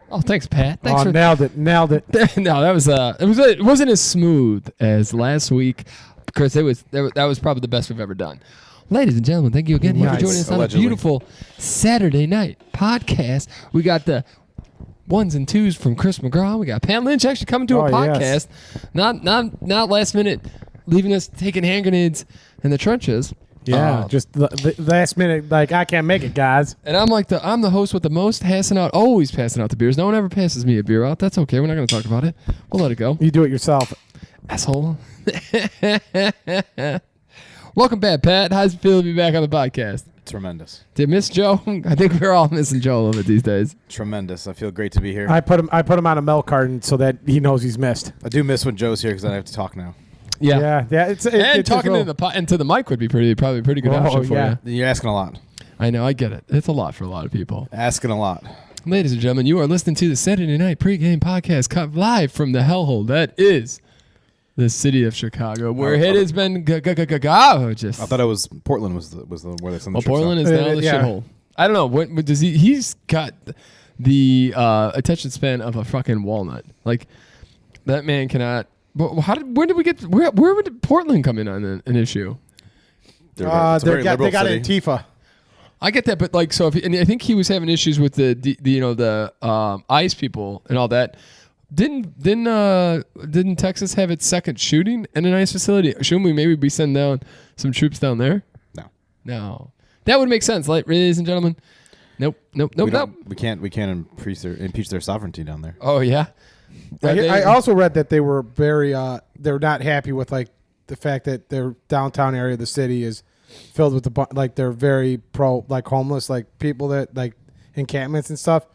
Oh, thanks, Pat. Thanks for nailed it. No, that was it wasn't as smooth as last week, Chris. That was probably the best we've ever done. Ladies and gentlemen, thank you again for joining us on a beautiful Saturday night podcast. We got the ones and twos from Chris McGraw. We got Pam Lynch actually coming to a podcast. Yes. Not last minute, leaving us taking hand grenades in the trenches. Yeah, just the last minute, like, I can't make it, guys. And I'm the host with the most always passing out the beers. No one ever passes me a beer out. That's okay. We're not going to talk about it. We'll let it go. You do it yourself. Asshole. Welcome back, Pat. How's it feel to be back on the podcast? Tremendous. Did you miss Joe? I think we're all missing Joe a little bit these days. Tremendous. I feel great to be here. I put him on a milk carton so that he knows he's missed. I do miss when Joe's here because I have to talk now. Yeah. It's talking into the mic would be probably a pretty good option for you. You're asking a lot. I know, I get it. It's a lot for a lot of people. Asking a lot. Ladies and gentlemen, you are listening to the Saturday Night Pregame podcast cut live from the hellhole that is the city of Chicago, where it has been gorgeous. I thought it was Portland was the where they sent the Portland is now the shithole. I don't know. What does he's got the attention span of a fucking walnut. Like, that man cannot. Where did we get? Where would Portland come in on an issue? They got Antifa. I get that, but like, so and I think he was having issues with the ICE people and all that. Didn't Texas have its second shooting in an ICE facility? Shouldn't we maybe be sending down some troops down there? No. That would make sense, like, ladies and gentlemen. Nope. We can't impeach their sovereignty down there. Oh yeah. I also read that they were they're not happy with, like, the fact that their downtown area of the city is filled with they're very pro, like, homeless, like, people that, like, encampments and stuff.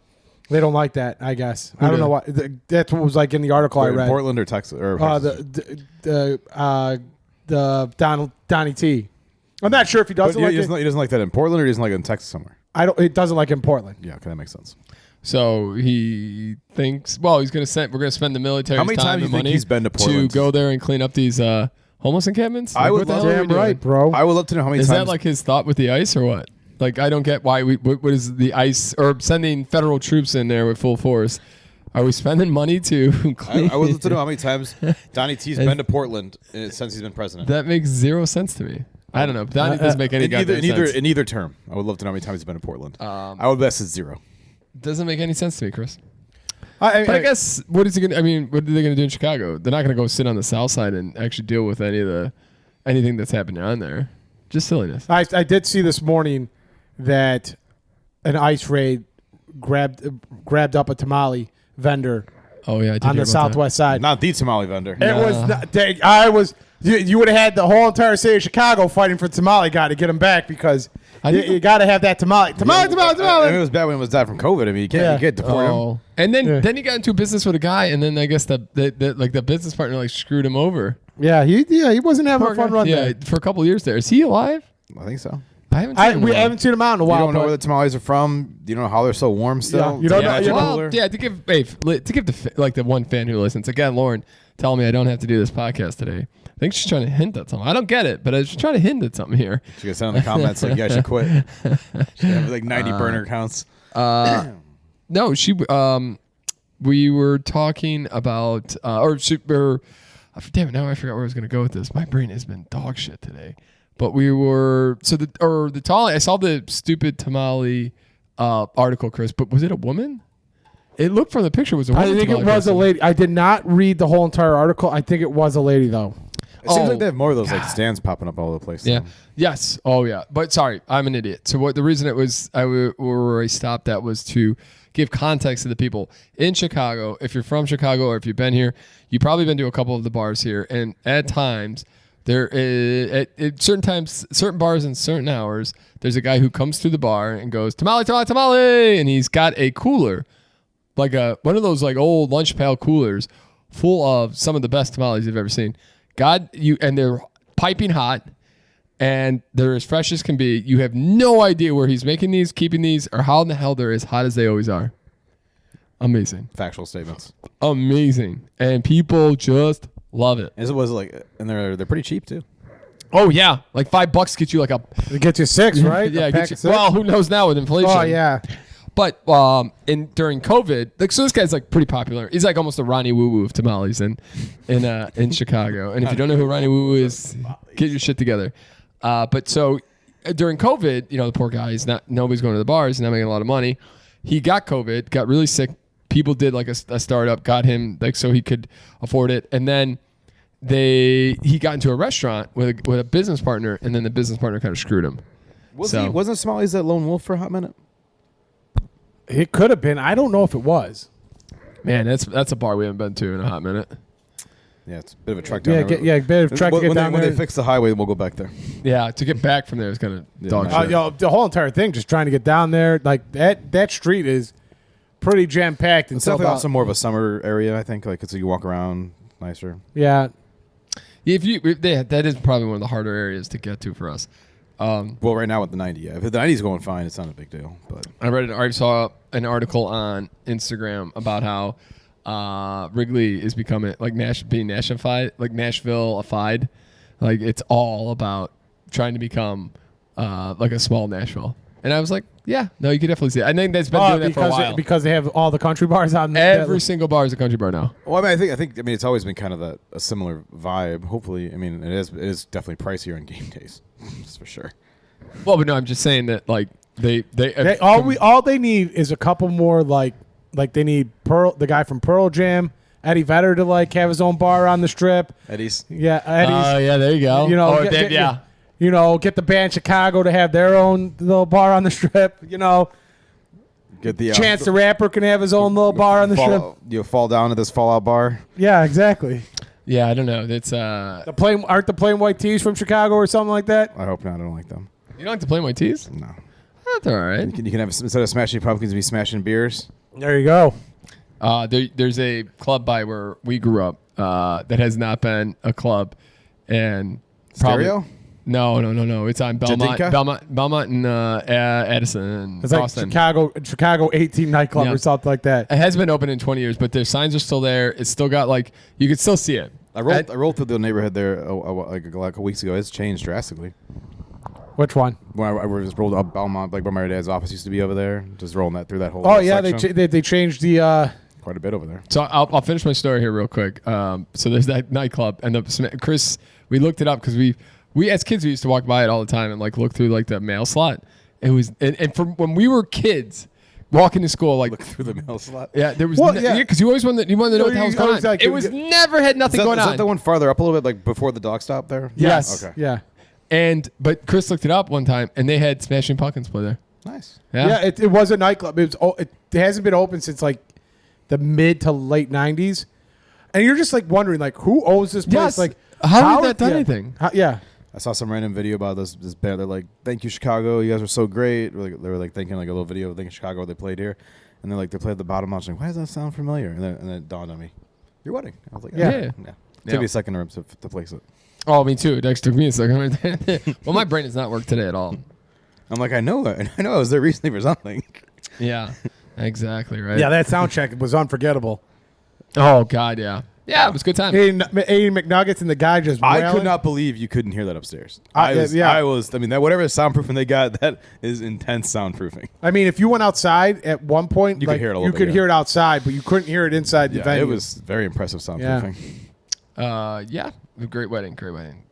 They don't like that, I guess. I don't know why. That's what was, like, in the article I read. Portland or Texas? Or the Donnie T. I'm not sure if he doesn't like it. He doesn't like that in Portland, or he doesn't like it in Texas somewhere? It doesn't like it in Portland. Yeah, okay, that makes sense. So he thinks, we're going to spend the military How many time times and do you think money he's been to Portland to go there and clean up these homeless encampments? I would love Damn right, bro. I would love to know how many times. times. Is that like his thought with the ICE or what? Like, I don't get why what is the ICE or sending federal troops in there with full force? Are we spending money to clean? I would love to know how many times Donnie T's been to Portland since he's been president. That makes zero sense to me. I don't know. Donnie doesn't make any sense. In either term. I would love to know how many times he's been to Portland. I would guess it's zero. Doesn't make any sense to me, Chris. I guess, what is he gonna? I mean, what are they gonna do in Chicago? They're not gonna go sit on the South Side and actually deal with anything that's happening on there. Just silliness. I did see this morning that an ICE raid grabbed up a tamale vendor. Oh yeah, on the southwest side. Not the tamale vendor. It was. You would have had the whole entire city of Chicago fighting for tamale guy to get him back, because you got to have that tamale. Tamale. It was bad when it was died from COVID. I mean, you can't deport him. And then he got into a business with a guy, and then I guess the business partner like screwed him over. Yeah, he wasn't having a fun run there. For a couple of years there. Is he alive? I think so. We haven't seen him out in a while. You don't know where the tamales are from. You don't know how they're so warm still. Yeah, you don't know. To give the one fan who listens again, Lauren, telling me I don't have to do this podcast today. I think she's trying to hint at something. I don't get it, but she's trying to hint at something here. She gonna send in the comments like, you guys should quit. She have like 90 burner counts. No, we were talking about damn it, now I forgot where I was gonna go with this. My brain has been dog shit today. But we were the tamale. I saw the stupid tamale article, Chris. But was it a woman? It looked from the picture was a woman. I think it was a lady. I did not read the whole entire article. I think it was a lady though. It seems like they have more of those like stands popping up all over the place. Yeah. Yes. Oh yeah. But sorry, I'm an idiot. So the reason it was where I stopped at was to give context to the people in Chicago. If you're from Chicago or if you've been here, you've probably been to a couple of the bars here, and at times. There is at certain bars and certain hours, there's a guy who comes through the bar and goes, tamale, tamale, tamale, and he's got a cooler, like one of those like old lunch pail coolers, full of some of the best tamales you've ever seen. And they're piping hot, and they're as fresh as can be. You have no idea where he's making these, keeping these, or how in the hell they're as hot as they always are. Amazing. Factual statements. Amazing, and people just. Love it. As it was like, and they're pretty cheap too. Oh yeah, like $5 gets you like it gets you 6, right? Yeah, well, who knows now with inflation? Oh yeah. But during COVID, like, so this guy's like pretty popular. He's like almost a Ronnie Woo Woo of tamales in Chicago. And if you don't know who Ronnie Woo Woo is, get your shit together. But so during COVID, the poor guy, nobody's going to the bars, not making a lot of money. He got COVID, got really sick. People did like a startup, got him like so he could afford it, and then he got into a restaurant with a business partner, and then the business partner kind of screwed him. Wasn't Smalley's that lone wolf for a hot minute? It could have been. I don't know if it was. Man, that's a bar we haven't been to in a hot minute. Yeah, it's a bit of a trek down there. A bit of a trek to get down there. When they fix the highway, we'll go back there. Yeah, to get back from there is kind of dog shit. The whole entire thing, just trying to get down there, like that street is pretty jam packed. It's definitely also more of a summer area, I think. Like, so you walk around nicer. Yeah. That is probably one of the harder areas to get to for us. Well, right now with the 90, yeah. If the 90's going fine, it's not a big deal. But I saw an article on Instagram about how Wrigley is becoming like being Nashville-ified, like Nashville-ified. Like, it's all about trying to become like a small Nashville. And I was like, yeah, no, you could definitely see it. I think that's been doing that for a while. Because they have all the country bars on Every single bar is a country bar now. Well, I think it's always been kind of a similar vibe. Hopefully, I mean, it is definitely pricier on game days, that's for sure. Well, but no, I'm just saying that like all they need is a couple more like they need the guy from Pearl Jam, Eddie Vedder, to like have his own bar on the Strip. Eddie's. Yeah, Eddie's. Oh, yeah, there you go. Get the band Chicago to have their own little bar on the Strip. Get the Chance the Rapper can have his own little bar on the Strip. You fall down at this Fallout bar. Yeah, exactly. Yeah, I don't know. It's aren't the plain white tees from Chicago or something like that? I hope not. I don't like them. You don't like the plain white tees? No. That's all right. You can have, instead of smashing pumpkins, be smashing beers. There you go. There's a club by where we grew up that has not been a club, and Stereo? No. It's on Belmont, Jadinka? Belmont and Addison and It's like Boston. Chicago 18 nightclub or something like that. It has been open in 20 years, but their signs are still there. It's still got like you can still see it. I rolled through the neighborhood there like a couple weeks ago. It's changed drastically. Which one? When I just rolled up Belmont, like where my dad's office used to be over there, just rolling that through that whole. Oh yeah, section. they changed the. Quite a bit over there. So I'll finish my story here real quick. So there's that nightclub, and Chris, we looked it up because we as kids we used to walk by it all the time and like look through like the mail slot. It was and from when we were kids. Walking to school, like look through the mail slot. Yeah, there was because you always wanted to know what the hell was going on. It was never had nothing going on. Is that the one farther up a little bit, like before the dog stop there? Yes. Okay. Yeah. But Chris looked it up one time, and they had Smashing Pumpkins play there. Nice. Yeah. It was a nightclub. It hasn't been open since like the mid to late 90s, and you're just like wondering like who owns this place? Yes. Like how did that done anything? I saw some random video about this band. They're like, "Thank you, Chicago. You guys were so great." They were like thinking like a little video of thanking Chicago they played here, and they played at the bottom. I was like, "Why does that sound familiar?" And then it dawned on me, "Your wedding." I was like, "Yeah." Took me a second to place it. Oh, me too. It actually took me a second. Well, my brain does not work today at all. I'm like, I know I was there recently for something. Yeah, exactly right. Yeah, that sound check was unforgettable. Oh God, yeah. Yeah, it was a good time. Eating McNuggets and the guy just wailing. I could not believe you couldn't hear that upstairs. I mean, that whatever soundproofing they got, that is intense soundproofing. I mean, if you went outside at one point, you could hear it a little bit. You could hear it outside, but you couldn't hear it inside the venue. It was very impressive soundproofing. Yeah, great wedding.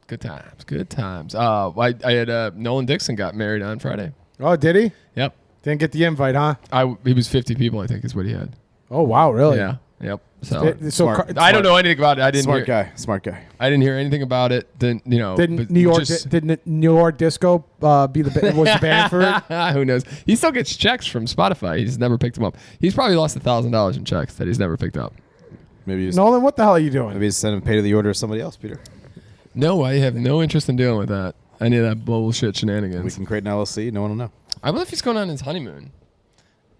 Good times. I had Nolan Dixon got married on Friday. Oh, did he? Yep. Didn't get the invite, huh? He was 50 people, I think, is what he had. Oh wow, really? Yeah. Yep. I don't know anything about it. Smart guy. I didn't hear anything about it. Then didn't New York Disco was the band for it? Who knows? He still gets checks from Spotify. He's never picked them up. He's probably lost $1,000 in checks that he's never picked up. Maybe Nolan, what the hell are you doing? Maybe just send him pay to the order of somebody else, Peter. No, I have no interest in dealing with that. Any of that bullshit shenanigans. We can create an LLC. No one will know. I wonder if he's going on his honeymoon.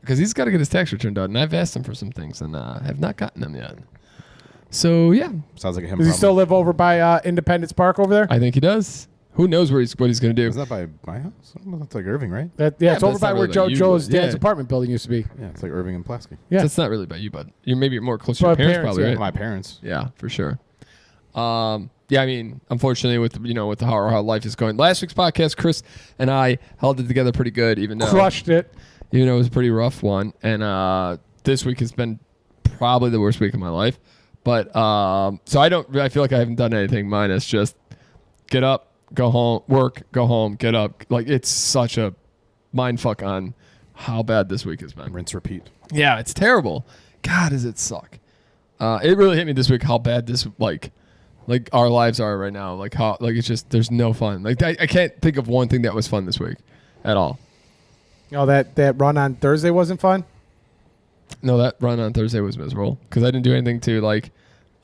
Because he's got to get his tax return done, and I've asked him for some things, and have not gotten them yet. So yeah, sounds like a him. Does he still live over by Independence Park over there? I think he does. Who knows what he's going to do? Is that by my house? That's like Irving, right? It's over by where Joe's dad's apartment building used to be. Yeah, it's like Irving and Pulaski. Yeah, that's not really by you, bud. You're maybe more close to your parents, probably, right? My parents. Yeah, for sure. Yeah, I mean, unfortunately, with the how life is going. Last week's podcast, Chris and I held it together pretty good, even though crushed it. even though it was a pretty rough one. And this week has been probably the worst week of my life. But so I feel like I haven't done anything minus just get up, go home, work, go home, get up. Like, it's such a mind fuck on how bad this week has been. Rinse, repeat. Yeah, it's terrible. God, does it suck. It really hit me this week how bad this like our lives are right now. Like how it's just there's no fun. Like I can't think of one thing that was fun this week at all. Oh, that run on Thursday wasn't fun? No, that run on Thursday was miserable because I didn't do anything to like.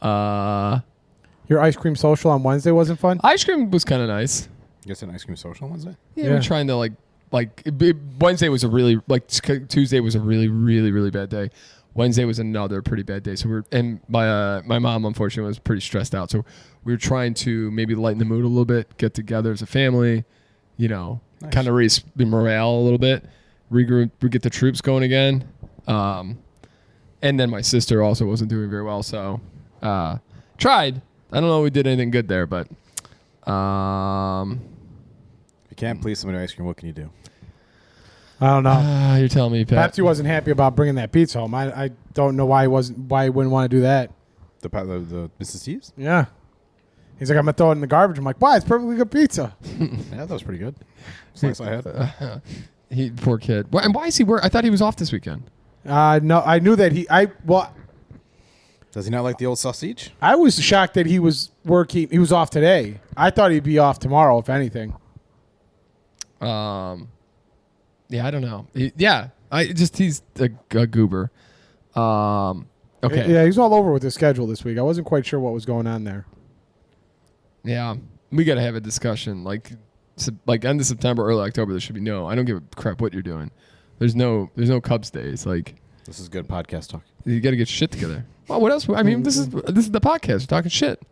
Your ice cream social on Wednesday wasn't fun? Ice cream was kind of nice. You guys had an ice cream social on Wednesday? Yeah, we're trying to Wednesday was a really Tuesday was a really really really bad day. Wednesday was another pretty bad day. So my mom unfortunately was pretty stressed out. So we were trying to maybe lighten the mood a little bit, get together as a family, kind of raise the morale a little bit, regroup, get the troops going again. And then my sister also wasn't doing very well. So tried. I don't know if we did anything good there, but If you can't please somebody ice cream, what can you do? I don't know. You're telling me, Pat. Perhaps he wasn't happy about bringing that pizza home. I don't know why he wouldn't want to do that. The Mrs. T's? Yeah. He's like, I'm going to throw it in the garbage. I'm like, why? It's perfectly good pizza. Yeah, that was pretty good. It's nice I had. Poor kid. And why is he work? I thought he was off this weekend. No, I knew that Does he not like the old sausage? I was shocked that he was working. He was off today. I thought he'd be off tomorrow, if anything. Yeah, I don't know. He's a goober. Okay. Yeah, he's all over with the schedule this week. I wasn't quite sure what was going on there. Yeah, we got to have a discussion. Like end of September, early October. There should be I don't give a crap what you're doing. There's no Cubs days. Like, this is good podcast talk. You got to get shit together. Well, what else? I mean, this is the podcast. We're talking shit.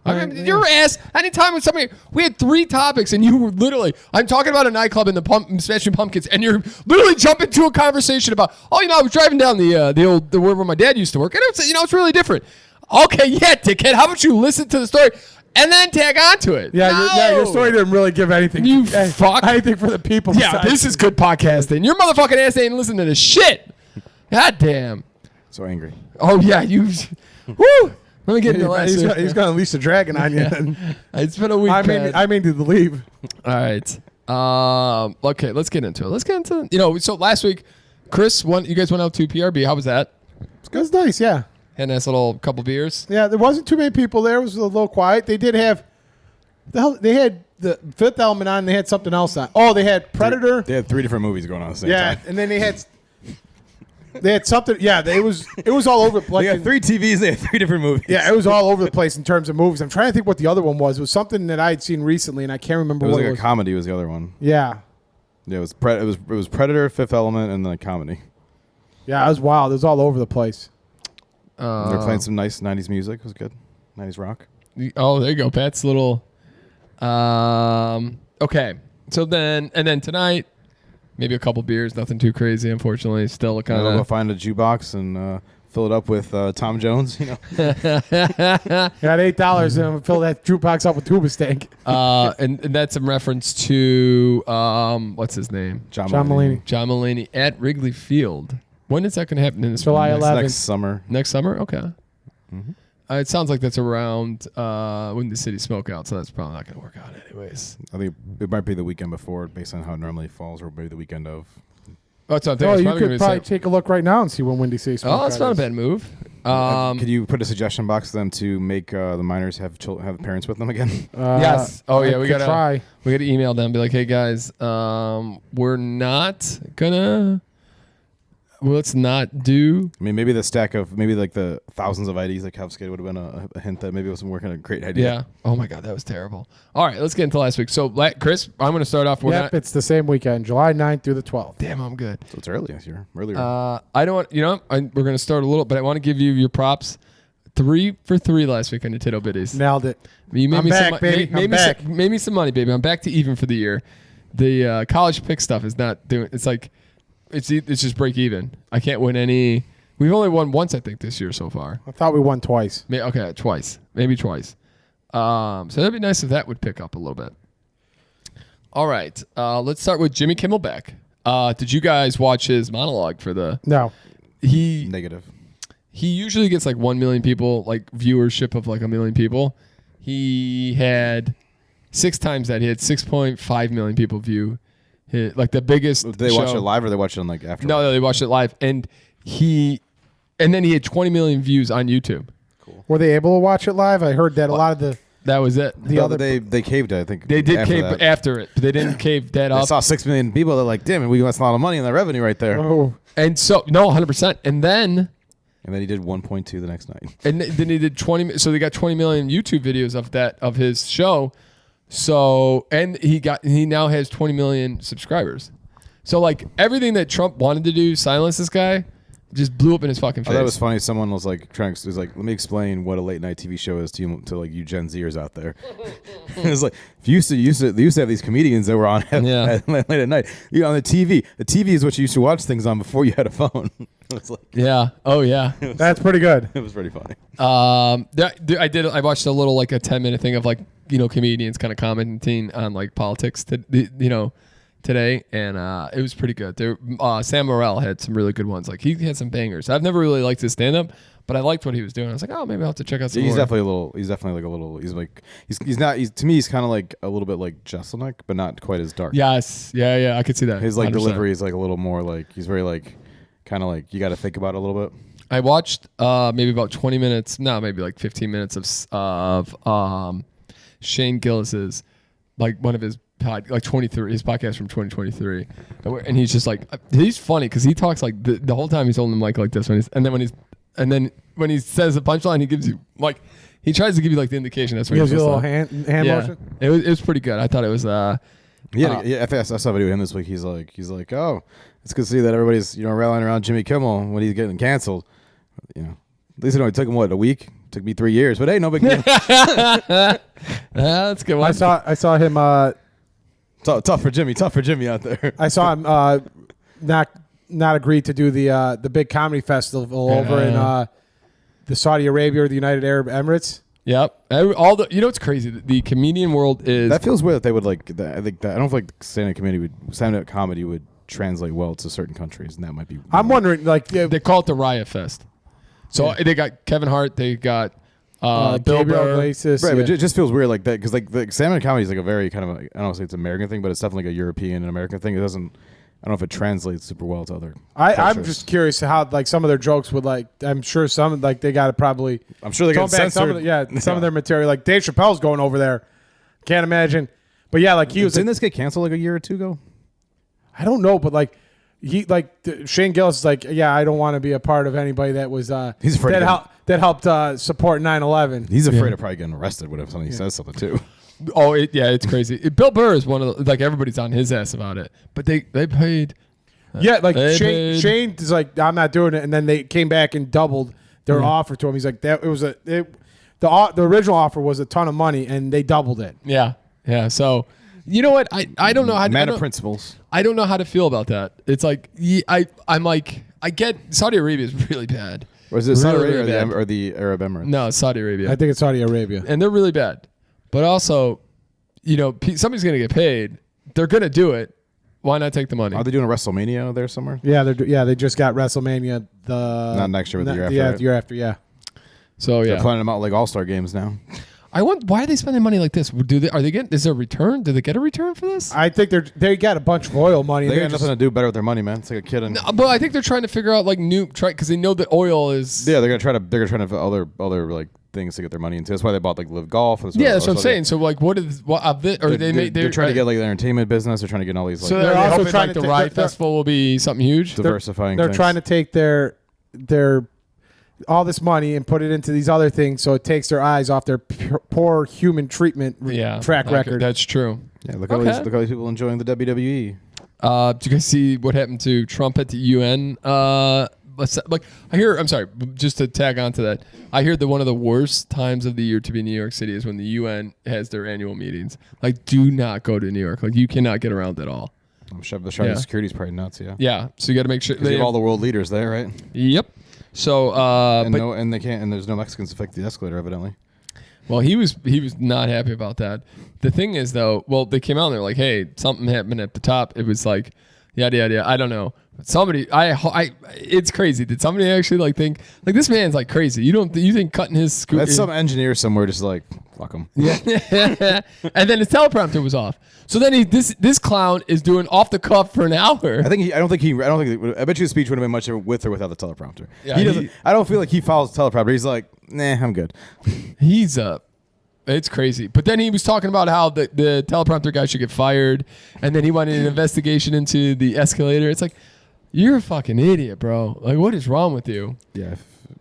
I mean, your ass. Anytime with somebody, we had 3 topics, and you were literally. I'm talking about a nightclub in the Smashing Pumpkins, and you're literally jumping to a conversation about. I was driving down the where my dad used to work, and it's really different. Okay, yeah, dickhead. How about you listen to the story and then tag on to it? Yeah, your story didn't really give anything. You fuck. Anything for the people. Yeah, this is good podcasting. Your motherfucking ass ain't listening to this shit. God damn. So angry. Oh yeah, you. Woo. Let me get into the last. He's going to unleash the dragon on you. It's been a week. I mean to leave. All right. Okay, let's get into it. So last week, Chris, you guys went out to PRB. How was that? It was nice, yeah. Had a nice little couple beers. Yeah, there wasn't too many people there. It was a little quiet. They did have. They had the Fifth Element on. They had something else on. Oh, they had Predator. They had 3 different movies going on at the same time. Yeah, and then they had something. Yeah, it was all over the place. They had 3 TVs. They had 3 different movies. Yeah, it was all over the place in terms of movies. I'm trying to think what the other one was. It was something that I had seen recently, and I can't remember what it was. A comedy was the other one. Yeah. Yeah, it was Predator, Fifth Element, and then a comedy. Yeah, it was wild. It was all over the place. They were playing some nice 90s music. It was good. 90s rock. Oh, there you go. Pat's little. Okay. So then tonight, maybe a couple beers. Nothing too crazy, unfortunately. Still kind of. We'll go find a jukebox and fill it up with Tom Jones. Got $8 and fill that jukebox up with tuba stank. And that's in reference to what's his name? John Mulaney. John Mulaney at Wrigley Field. When is that going to happen? In this July 11th. Next summer. Next summer? Okay. Mm-hmm. It sounds like that's around Windy City Smokeout, so that's probably not going to work out anyways. I think it might be the weekend before, based on how it normally falls, or maybe the weekend of. Oh, that's what I'm thinking. You could probably take a look right now and see when Windy City Smokeout is. Oh, that's not a bad move. Could you put a suggestion box for them to make the minors have parents with them again? Yes. Oh yeah, we gotta try. We gotta email them. Be like, hey guys, we're not gonna. Let's not do. I mean, maybe the thousands of IDs that confiscated would have been a hint that maybe it wasn't working. A great idea. Yeah. Oh my God, that was terrible. All right, let's get into last week. So, Chris, I'm going to start off. It's the same weekend, July 9th through the 12th. Damn, I'm good. So it's early this year. Earlier. I don't. We're going to start a little, but I want to give you your props. 3 for 3 last week on your Tittle Bitties. Nailed it. You made I'm back, baby. I'm back. Made me some money, baby. I'm back to even for the year. The college pick stuff is not doing. It's like. It's just break even. I can't win any. We've only won once, I think, this year so far. I thought we won twice. Okay, twice. Maybe twice. So that'd be nice if that would pick up a little bit. All right. Let's start with Jimmy Kimmel back. Did you guys watch his monologue for the? No. Negative. He usually gets like 1 million people, like viewership of like 1 million people. He had 6 times that. He had 6.5 million people view. Like the biggest. Did they show. watch it live or they watch it on like after? No, they watched it live, and then he had 20 million views on YouTube. Cool. Were they able to watch it live? I heard that a lot of the. That was it. They caved it, I think. They did after cave that. after it, but they didn't cave that I up. saw 6 million people. They're like, damn it, we lost a lot of money in that revenue right there. Oh. And so, no, 100%. And then he did 1.2 the next night. And then he did 20. So they got 20 million YouTube videos of his show. So and he now has 20 million subscribers. So like everything that Trump wanted to do, silence this guy, just blew up in his fucking face. Oh, that was funny. Someone was like let me explain what a late night TV show is to like you Gen Zers out there. It was like they used to have these comedians that were on late at night. You on the TV. The TV is what you used to watch things on before you had a phone. It's like, yeah. Oh yeah. That's pretty good. It was pretty funny. I watched a little like a 10-minute thing of like comedians kind of commenting on like politics today, and it was pretty good. Sam Morril had some really good ones. Like he had some bangers. I've never really liked his stand up, but I liked what he was doing. I was like, oh, maybe I'll have to check out some more. He's definitely to me he's kind of like a little bit like Jeselnik, but not quite as dark. Yes. Yeah, I could see that. His like 100%. delivery is like a little more like he's very like kind of like you got to think about it a little bit. I watched maybe about 20 minutes, no, maybe like 15 minutes of Shane Gillis's, like one of his his podcast from 2023, and he's just like he's funny because he talks like the whole time he's holding the mic like this and then when he says a punchline he gives you like he tries to give you like the indication that's what Gives he's you a supposed little to. hand Yeah, motion. it was pretty good. I thought it was I saw a video of him this week. He's like, oh, it's good to see that everybody's rallying around Jimmy Kimmel when he's getting canceled. At least it only took him a week. Took me 3 years, but hey, no big deal. That's a good one. I saw him. Tough for Jimmy out there. I saw him not agree to do the big comedy festival over in the Saudi Arabia or the United Arab Emirates. Yep. It's crazy. The comedian world is That feels weird that they would like. I think that I don't feel like stand-up comedy would translate well to certain countries, and that might be. I'm wondering, like they call it the Riot Fest. So they got Kevin Hart, they got Bill Gabriel Burr. Iglesias, right, but it just feels weird like that because like the stand-up comedy is like a very kind of I don't want to say it's an American thing, but it's definitely like a European and American thing. It doesn't. I don't know if it translates super well to other. I'm just curious how like some of their jokes would like. I'm sure some like they got to probably. I'm sure they got censored. Some of their material. Like Dave Chappelle's going over there. Can't imagine. But yeah, like he was. Didn't this get canceled like a year or two ago? I don't know, but like Shane Gillis is like, yeah, I don't want to be a part of anybody that was He's afraid that helped support 9/11. He's afraid of probably getting arrested whenever somebody says something too. Oh, it's crazy. Bill Burr is one of the, like everybody's on his ass about it, but they paid. Yeah, like Shane is like, I'm not doing it, and then they came back and doubled their offer to him. He's like, the original offer was a ton of money, and they doubled it. Yeah. So, you know what? I don't know how. Man of principles. I don't know how to feel about that. It's like I'm like I get Saudi Arabia is really bad. Or is it Saudi Really, Arabia really or the Arab Emirates? No, it's Saudi Arabia. I think it's Saudi Arabia, and they're really bad. But also, somebody's gonna get paid. They're gonna do it. Why not take the money? Are they doing a WrestleMania there somewhere? Yeah, they just got WrestleMania not next year, but the year after. The year after, yeah. So yeah, they're planning them out like All-Star games now. I want. Why are they spending money like this? Is there a return? Do they get a return for this? I think they got a bunch of oil money. They got nothing to do better with their money, man. It's like a kid. No, but I think they're trying to figure out like because they know that oil is. Yeah, they're gonna try to other like things to get their money into. That's why they bought like Live Golf. That's what I'm saying. So like, they're trying to get like the entertainment business. They're trying to get all these. Like, so they're also trying to the Riot Festival will be something huge. Diversifying. They're trying to take their all this money and put it into these other things, so it takes their eyes off their poor human treatment track record. That's true. Yeah, look at all these people enjoying the WWE. Do you guys see what happened to Trump at the UN? I'm sorry, just to tag on to that. I hear that one of the worst times of the year to be in New York City is when the UN has their annual meetings. Like, do not go to New York. Like, you cannot get around at all. I'm sure the security's probably nuts. Yeah. Yeah. So you got to make sure they have all the world leaders there, right? Yep. So, they can't, and there's no Mexicans to affect the escalator, evidently. Well, he was not happy about that. The thing is, though, they came out and they're like, hey, something happened at the top. It was like, Yada yada. Yada. I don't know. But somebody, it's crazy. Did somebody actually like think like this man's like crazy? You think cutting his scooter? That's some engineer somewhere just like fuck him. Yeah. And then his teleprompter was off. So then this clown is doing off the cuff for an hour. I bet you his speech would have been much with or without the teleprompter. Yeah, He doesn't. I don't feel like he follows the teleprompter. He's like, nah, I'm good. He's it's crazy. But then he was talking about how the teleprompter guy should get fired, and then he wanted an investigation into the escalator. It's like, you're a fucking idiot, bro. Like, what is wrong with you? Yeah.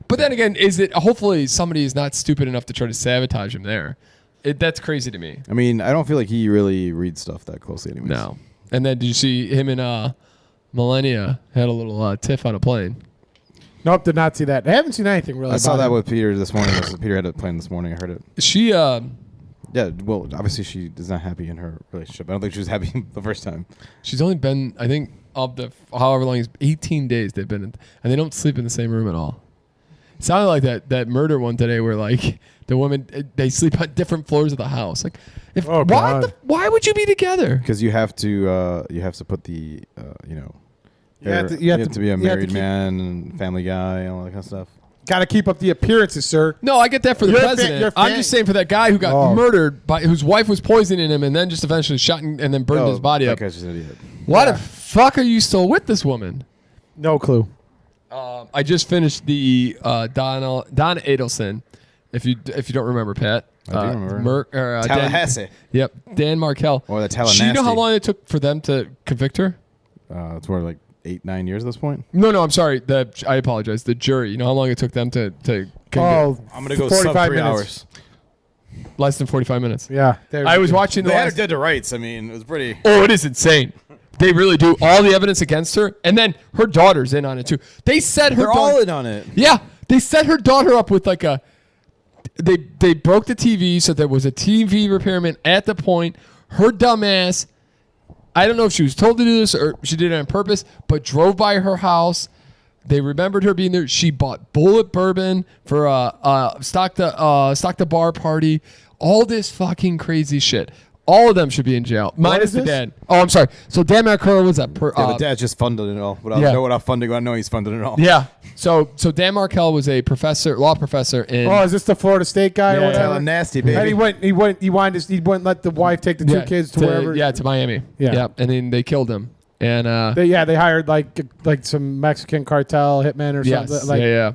But then again, hopefully somebody is not stupid enough to try to sabotage him there. That's crazy to me. I mean, I don't feel like he really reads stuff that closely anyways. No. And then did you see him and Melania had a little tiff on a plane? Nope, did not see that. I haven't seen anything really. I saw about that him. with Peter this morning. Peter had a plane this morning. I heard it. She Yeah, well, obviously she is not happy in her relationship. I don't think she was happy the first time. she's only been, I think, of the however long, 18 days they've been in, and they don't sleep in the same room at all. It sounded like that murder one today where like the woman, they sleep on different floors of the house. Like, why would you be together? Because you have to put the You have to be a married man and family guy and all that kind of stuff. Got to keep up the appearances, sir. No, I get that for the president. I'm just saying for that guy who got murdered whose wife was poisoning him and then just eventually shot and then burned his body up. That guy's just an idiot. Why the fuck are you still with this woman? No clue. I just finished the Don Adelson. If you don't remember, Pat. I do remember. Tallahassee. Dan Markel. Or the Tallahassee. Do you know how long it took for them to convict her? It's more like 8-9 years at this point. No, I'm sorry. I apologize. The jury. You know how long it took them to convict? Oh, I'm gonna go 45 3 minutes. hours. Less than 45 minutes. Yeah. I was watching They had her dead to rights. I mean, it was pretty. Oh, it is insane. They really do. All the evidence against her, and then her daughter's in on it too. They set her. They're all in on it. Yeah, they set her daughter up with like a. They broke the TV, so there was a TV repairman at the point. Her dumbass. I don't know if she was told to do this or she did it on purpose, but drove by her house. They remembered her being there. She bought bullet bourbon for stocked the bar party. All this fucking crazy shit. All of them should be in jail, minus the dad. Oh, I'm sorry. So Dan Markel was the dad just funded it all. Without funding, I know he's funded it all. Yeah. So Dan Markel was a law professor in. Oh, is this the Florida State guy or whatever? Nasty, baby. And he wouldn't let the wife take the two kids to wherever. Yeah, to Miami. Yeah. And then they killed him. And they hired like some Mexican cartel hitman or something. Yeah.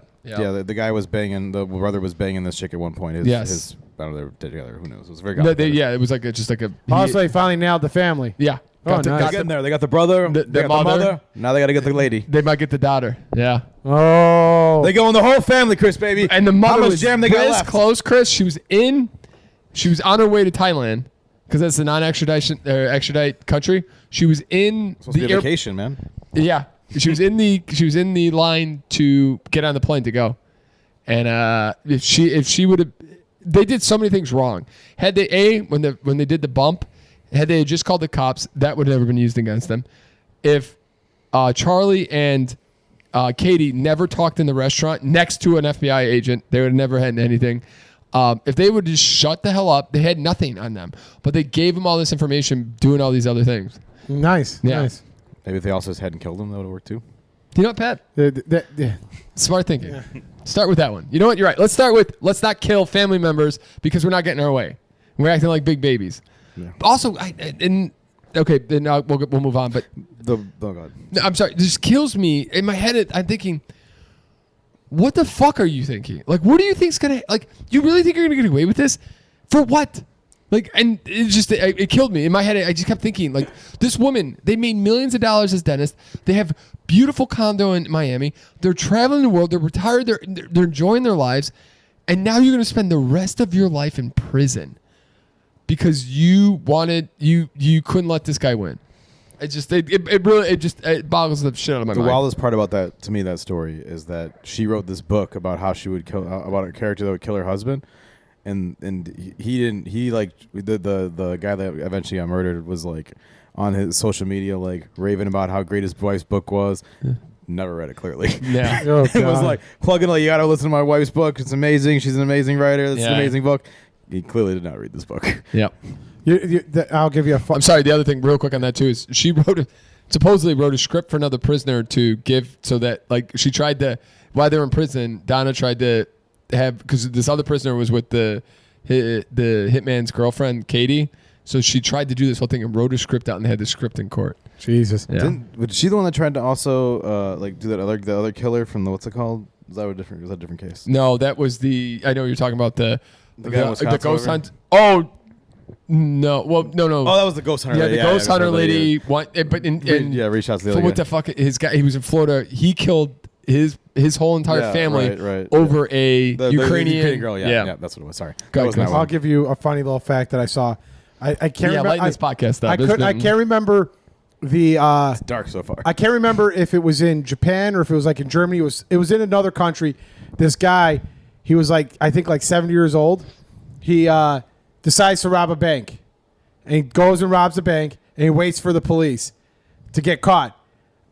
The guy was banging. The brother was banging this chick at one point. His I don't know, they were together. Who knows? It was very complicated. It was just like a. Also, they finally nailed the family. Yeah. Nice. Got in there. They got the brother. They got the mother. Now they got to get the lady. They might get the daughter. Yeah. Oh. They go in the whole family, Chris, baby. And the mother How much was jam they got left? Close, Chris. She was on her way to Thailand because that's the non-extradition extradite country. She was in the vacation, man. Yeah. She was in the line to get on the plane to go. And if she would have, they did so many things wrong. Had they when they did the bump, had they just called the cops, that would have never been used against them. If Charlie and Katie never talked in the restaurant next to an FBI agent, they would have never had anything. If they would just shut the hell up, they had nothing on them. But they gave them all this information, doing all these other things. Nice. Yeah. Nice. Maybe if they also just hadn't killed him, that would have worked too. You know what, Pat? Smart thinking. Yeah. Start with that one. You know what? You're right. Let's start with let's not kill family members because we're not getting our way. We're acting like big babies. Yeah. Also, then we'll move on. But God. I'm sorry. This kills me in my head. I'm thinking, what the fuck are you thinking? Like, what do you think's gonna like? You really think you're gonna get away with this? For what? Like, and it killed me in my head. I just kept thinking, like, this woman, they made millions of dollars as dentists. They have beautiful condo in Miami. They're traveling the world. They're retired. They're enjoying their lives. And now you're going to spend the rest of your life in prison because you couldn't let this guy win. It boggles the shit out of my mind. The wildest part about that story is that she wrote this book about how she would kill, about a character that would kill her husband. And the guy that eventually got murdered was like on his social media like raving about how great his wife's book was. Yeah. Never read it clearly. Yeah. It was like plugging like you gotta listen to my wife's book. It's amazing. She's an amazing writer. It's an amazing book. He clearly did not read this book. Yep. I'll give you a. I'm sorry. The other thing, real quick on that too, is she wrote supposedly wrote a script for another prisoner to give so that like she tried to while they were in prison, Donna tried to have because this other prisoner was with the hitman's girlfriend Katie, so she tried to do this whole thing and wrote a script out and they had the script in court. Jesus. Yeah. Was she the one that tried to also like do that the other killer from the what's it called? Was that a different case? No, that was the I know you're talking about the ghost hunt. Oh no! Well, no. Oh, that was the ghost hunter. Yeah, the ghost hunter lady. But reach out to the other what guy. the fuck? His guy. He was in Florida. He killed his whole entire family over a Ukrainian girl. Yeah, that's what it was. Sorry. I'll give you a funny little fact that I saw. I can't remember. Lighten this podcast up. I can't remember the. It's dark so far. I can't remember if it was in Japan or if it was like in Germany. It was in another country. This guy, he was like I think like 70 years old. He decides to rob a bank, and he goes and robs the bank, and he waits for the police to get caught.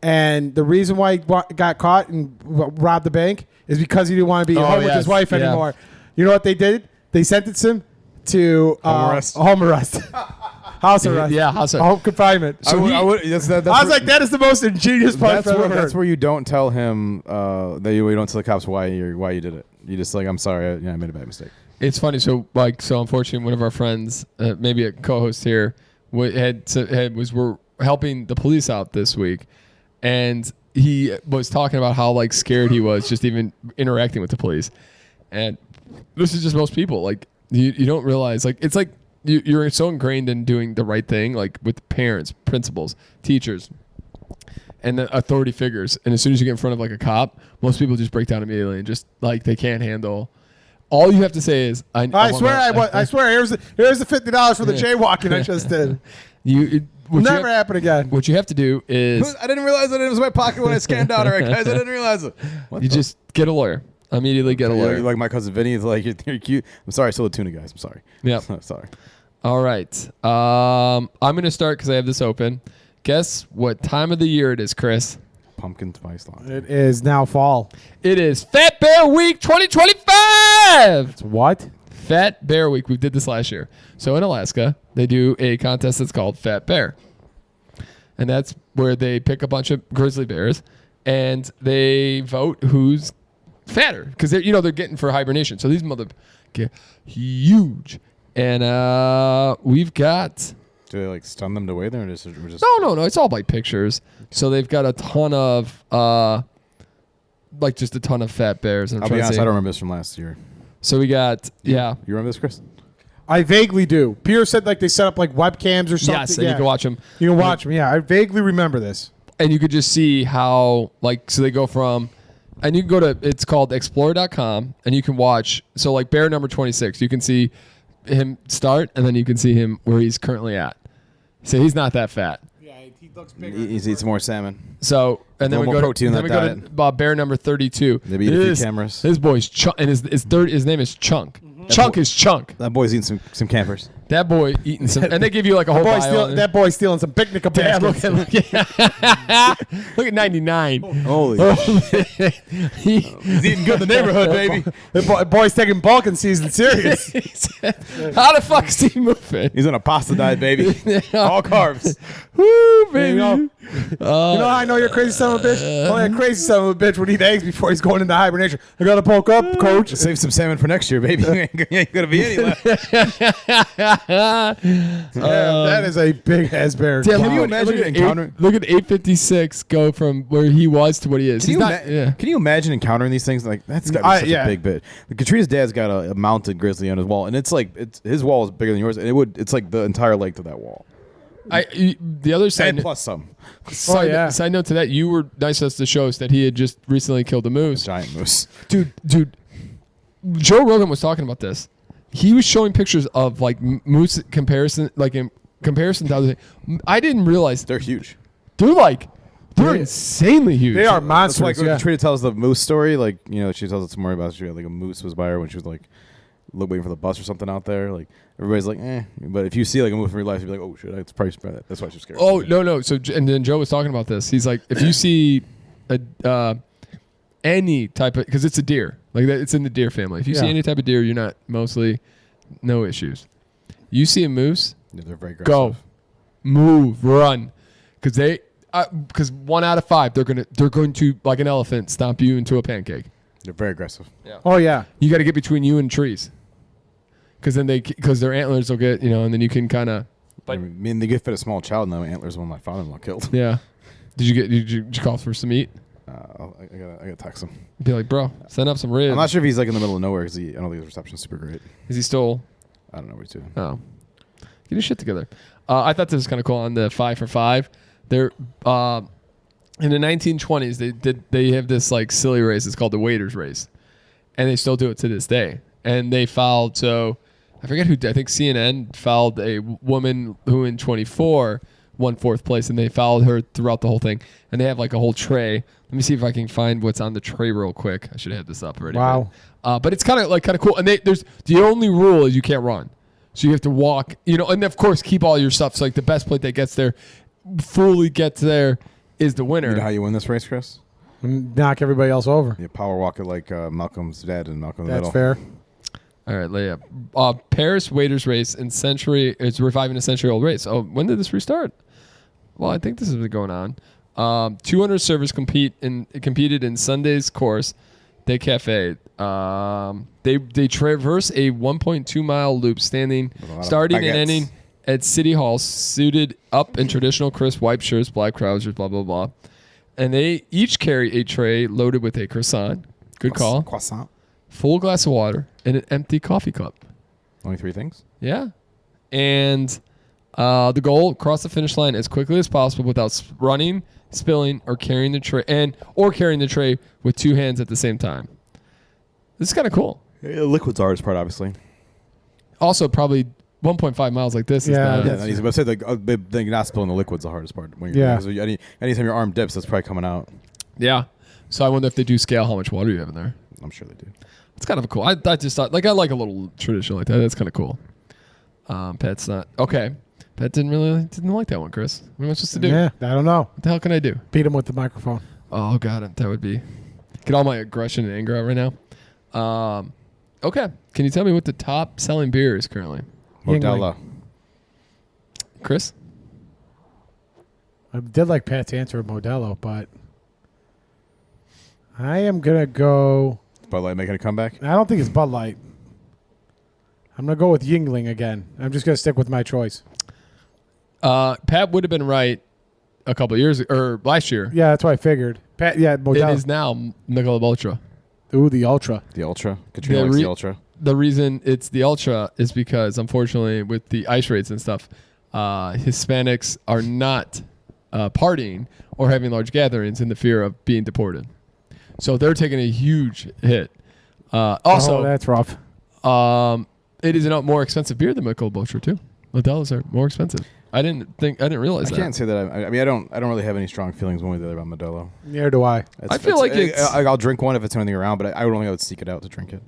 And the reason why he got caught and robbed the bank is because he didn't want to be home with his wife anymore. You know what they did? They sentenced him to home arrest. House arrest. Yeah, house arrest. Home confinement. So I was like, that is the most ingenious part I've ever heard. That's where you don't tell him that you don't tell the cops why you did it. You just like, I'm sorry, I made a bad mistake. It's funny. So unfortunately, one of our friends, maybe a co-host here, we're helping the police out this week, and he was talking about how like scared he was just even interacting with the police. And this is just most people. Like you don't realize like it's like you're so ingrained in doing the right thing, like with parents, principals, teachers, and the authority figures. And as soon as you get in front of like a cop, most people just break down immediately and just like they can't handle. All you have to say is, I swear, here's the $50 for the jaywalking I just did. Never happen again. What you have to do is... I didn't realize that it was in my pocket when I scanned out. All right, guys, I didn't realize it. Just get a lawyer. Immediately get a lawyer. Like my cousin Vinny is like, you're cute. I'm sorry, I stole the tuna, guys. I'm sorry. Yeah. Sorry. All right. I'm going to start because I have this open. Guess what time of the year it is, Chris? Pumpkin spice latte. It is now fall. It is Fat Bear Week 2025. It's what? Fat Bear Week. We did this last year. So in Alaska, they do a contest that's called Fat Bear. And that's where they pick a bunch of grizzly bears and they vote who's fatter because they're getting for hibernation. So these mother get huge. And we've got... Do they like stun them to away there? Or just No. It's all by pictures. So they've got a ton of, just a ton of fat bears. I'll be honest, I don't remember this from last year. So we got, yeah. You remember this, Chris? I vaguely do. Peter said like they set up like webcams or something. Yes, and you can watch them. You can watch them. Yeah, I vaguely remember this. And you could just see how, so they go from, and you can go to, it's called explore.com, and you can watch, so like bear number 26, you can see him start, and then you can see him where he's currently at. So he's not that fat. Yeah, he looks bigger. He eats more salmon. So, and then we go to bear number 32. They beat a few cameras. This boy's Chunk, and his name is Chunk. Mm-hmm. Chunk is Chunk. That boy's eating some campers. That boy eating some, and they give you like a whole bio. That boy's stealing some picnic baskets. Look at 99. Holy shit. He's eating good in the neighborhood, baby. The boy's taking bulking season serious. How the fuck is he moving? He's on a pasta diet, baby. All carbs. Woo, baby. You know how I know you're a crazy son of a bitch? Only a crazy son of a bitch would eat eggs before he's going into hibernation. I gotta bulk up, coach. Save some salmon for next year, baby. You ain't gonna be any left. That is a big ass bear. Damn, Can you imagine encountering? Look at 856 go from where he was to what he is. Can you imagine encountering these things? Like that's got to be such a big bit. Katrina's dad's got a mounted grizzly on his wall, and it's like his wall is bigger than yours, and it's like the entire length of that wall. The other side, and plus some. Side note to that, you were nice enough to show us that he had just recently killed a moose. Giant moose. Dude, Joe Rogan was talking about this. He was showing pictures of like moose comparison, like in comparison to other things. I didn't realize They're huge. They're insanely huge. They are monsters. That's like when Katrina tells the moose story, like, she tells it some more about she had like a moose was by her when she was like waiting for the bus or something out there. Like everybody's like, but if you see like a moose in real life, you'd be like, oh shit, it's probably spread that. That's why she's scared. Oh no. So and then Joe was talking about this. He's like, if you see any type of, because it's a deer, like that, it's in the deer family. If you see any type of deer, you're not mostly no issues. You see a moose, they're very aggressive. Go, move, run, because because 1 out of 5 they're going to like an elephant stomp you into a pancake. They're very aggressive. Yeah. Oh yeah. You got to get between you and trees. Because their antlers will get, and then you can kind of. I mean, they could fit a small child, and my antlers when my father-in-law killed. Yeah. Did you call for some meat? I gotta text him. Be like, bro, send up some ribs. I'm not sure if he's like in the middle of nowhere because I don't think his reception's super great. Is he still? I don't know where he's doing. Oh, get your shit together. I thought this was kind of cool on the 5 for 5. They're in the 1920s. They have this like silly race. It's called the waiters race, and they still do it to this day. And they fouled. So I forget who. I think CNN fouled a woman who in 24 won 4th place, and they followed her throughout the whole thing. And they have like a whole tray. Let me see if I can find what's on the tray real quick. I should have this up already. Wow. But it's kind of cool. And there's the only rule is you can't run, so you have to walk. And of course keep all your stuff. So like the best plate that gets there, fully gets there, is the winner. You know how you win this race, Chris? Knock everybody else over. You power walk it like Malcolm's dad and Malcolm in the That's Middle. fair. All right, Leia. Paris waiters race in century is reviving a century-old race. Oh, when did this restart? Well, I think this has been going on. 200 servers competed in Sunday's course, Day Cafe. They traverse a 1.2 mile loop, starting and ending at City Hall, suited up in traditional crisp white shirts, black trousers, blah blah blah. And they each carry a tray loaded with a croissant. Good call. Croissant. Full glass of water and an empty coffee cup. Only 3 things? Yeah. And the goal, cross the finish line as quickly as possible without running, spilling, or carrying the tray with 2 hands at the same time. This is kind of cool. Yeah, liquid's the hardest part, obviously. Also, probably 1.5 miles like this is not. Yeah, I say not spilling the liquid's the hardest part. Anytime your arm dips, that's probably coming out. Yeah. So I wonder if they do scale how much water you have in there. I'm sure they do. It's kind of cool. I just thought, I like a little tradition like that. That's kind of cool. Pat's not. Okay. Pat didn't like that one, Chris. What am I supposed to do? Yeah, I don't know. What the hell can I do? Beat him with the microphone. Oh, God. That would be. Get all my aggression and anger out right now. Okay. Can you tell me what the top selling beer is currently? Modelo. Chris? I did like Pat's answer of Modelo, but I am going to go. Bud Light making a comeback? I don't think it's Bud Light. I'm going to go with Yingling again. I'm just going to stick with my choice. Pat would have been right a couple of years or last year. Yeah, that's what I figured. Pat, yeah, Modelo. It is now Michelob Ultra. Ooh, the Ultra. The Ultra? Katrina likes the Ultra. The reason it's the Ultra is because, unfortunately, with the ice rates and stuff, Hispanics are not partying or having large gatherings in the fear of being deported. So they're taking a huge hit. Also, that's rough. It is a more expensive beer than Michelob Ultra too. Modelos are more expensive. I didn't realize that. I can't say that. I mean, I don't really have any strong feelings one way or the other about Modelo. Neither do I. I feel like I'll drink one if it's anything around, but I don't think I would seek it out to drink it.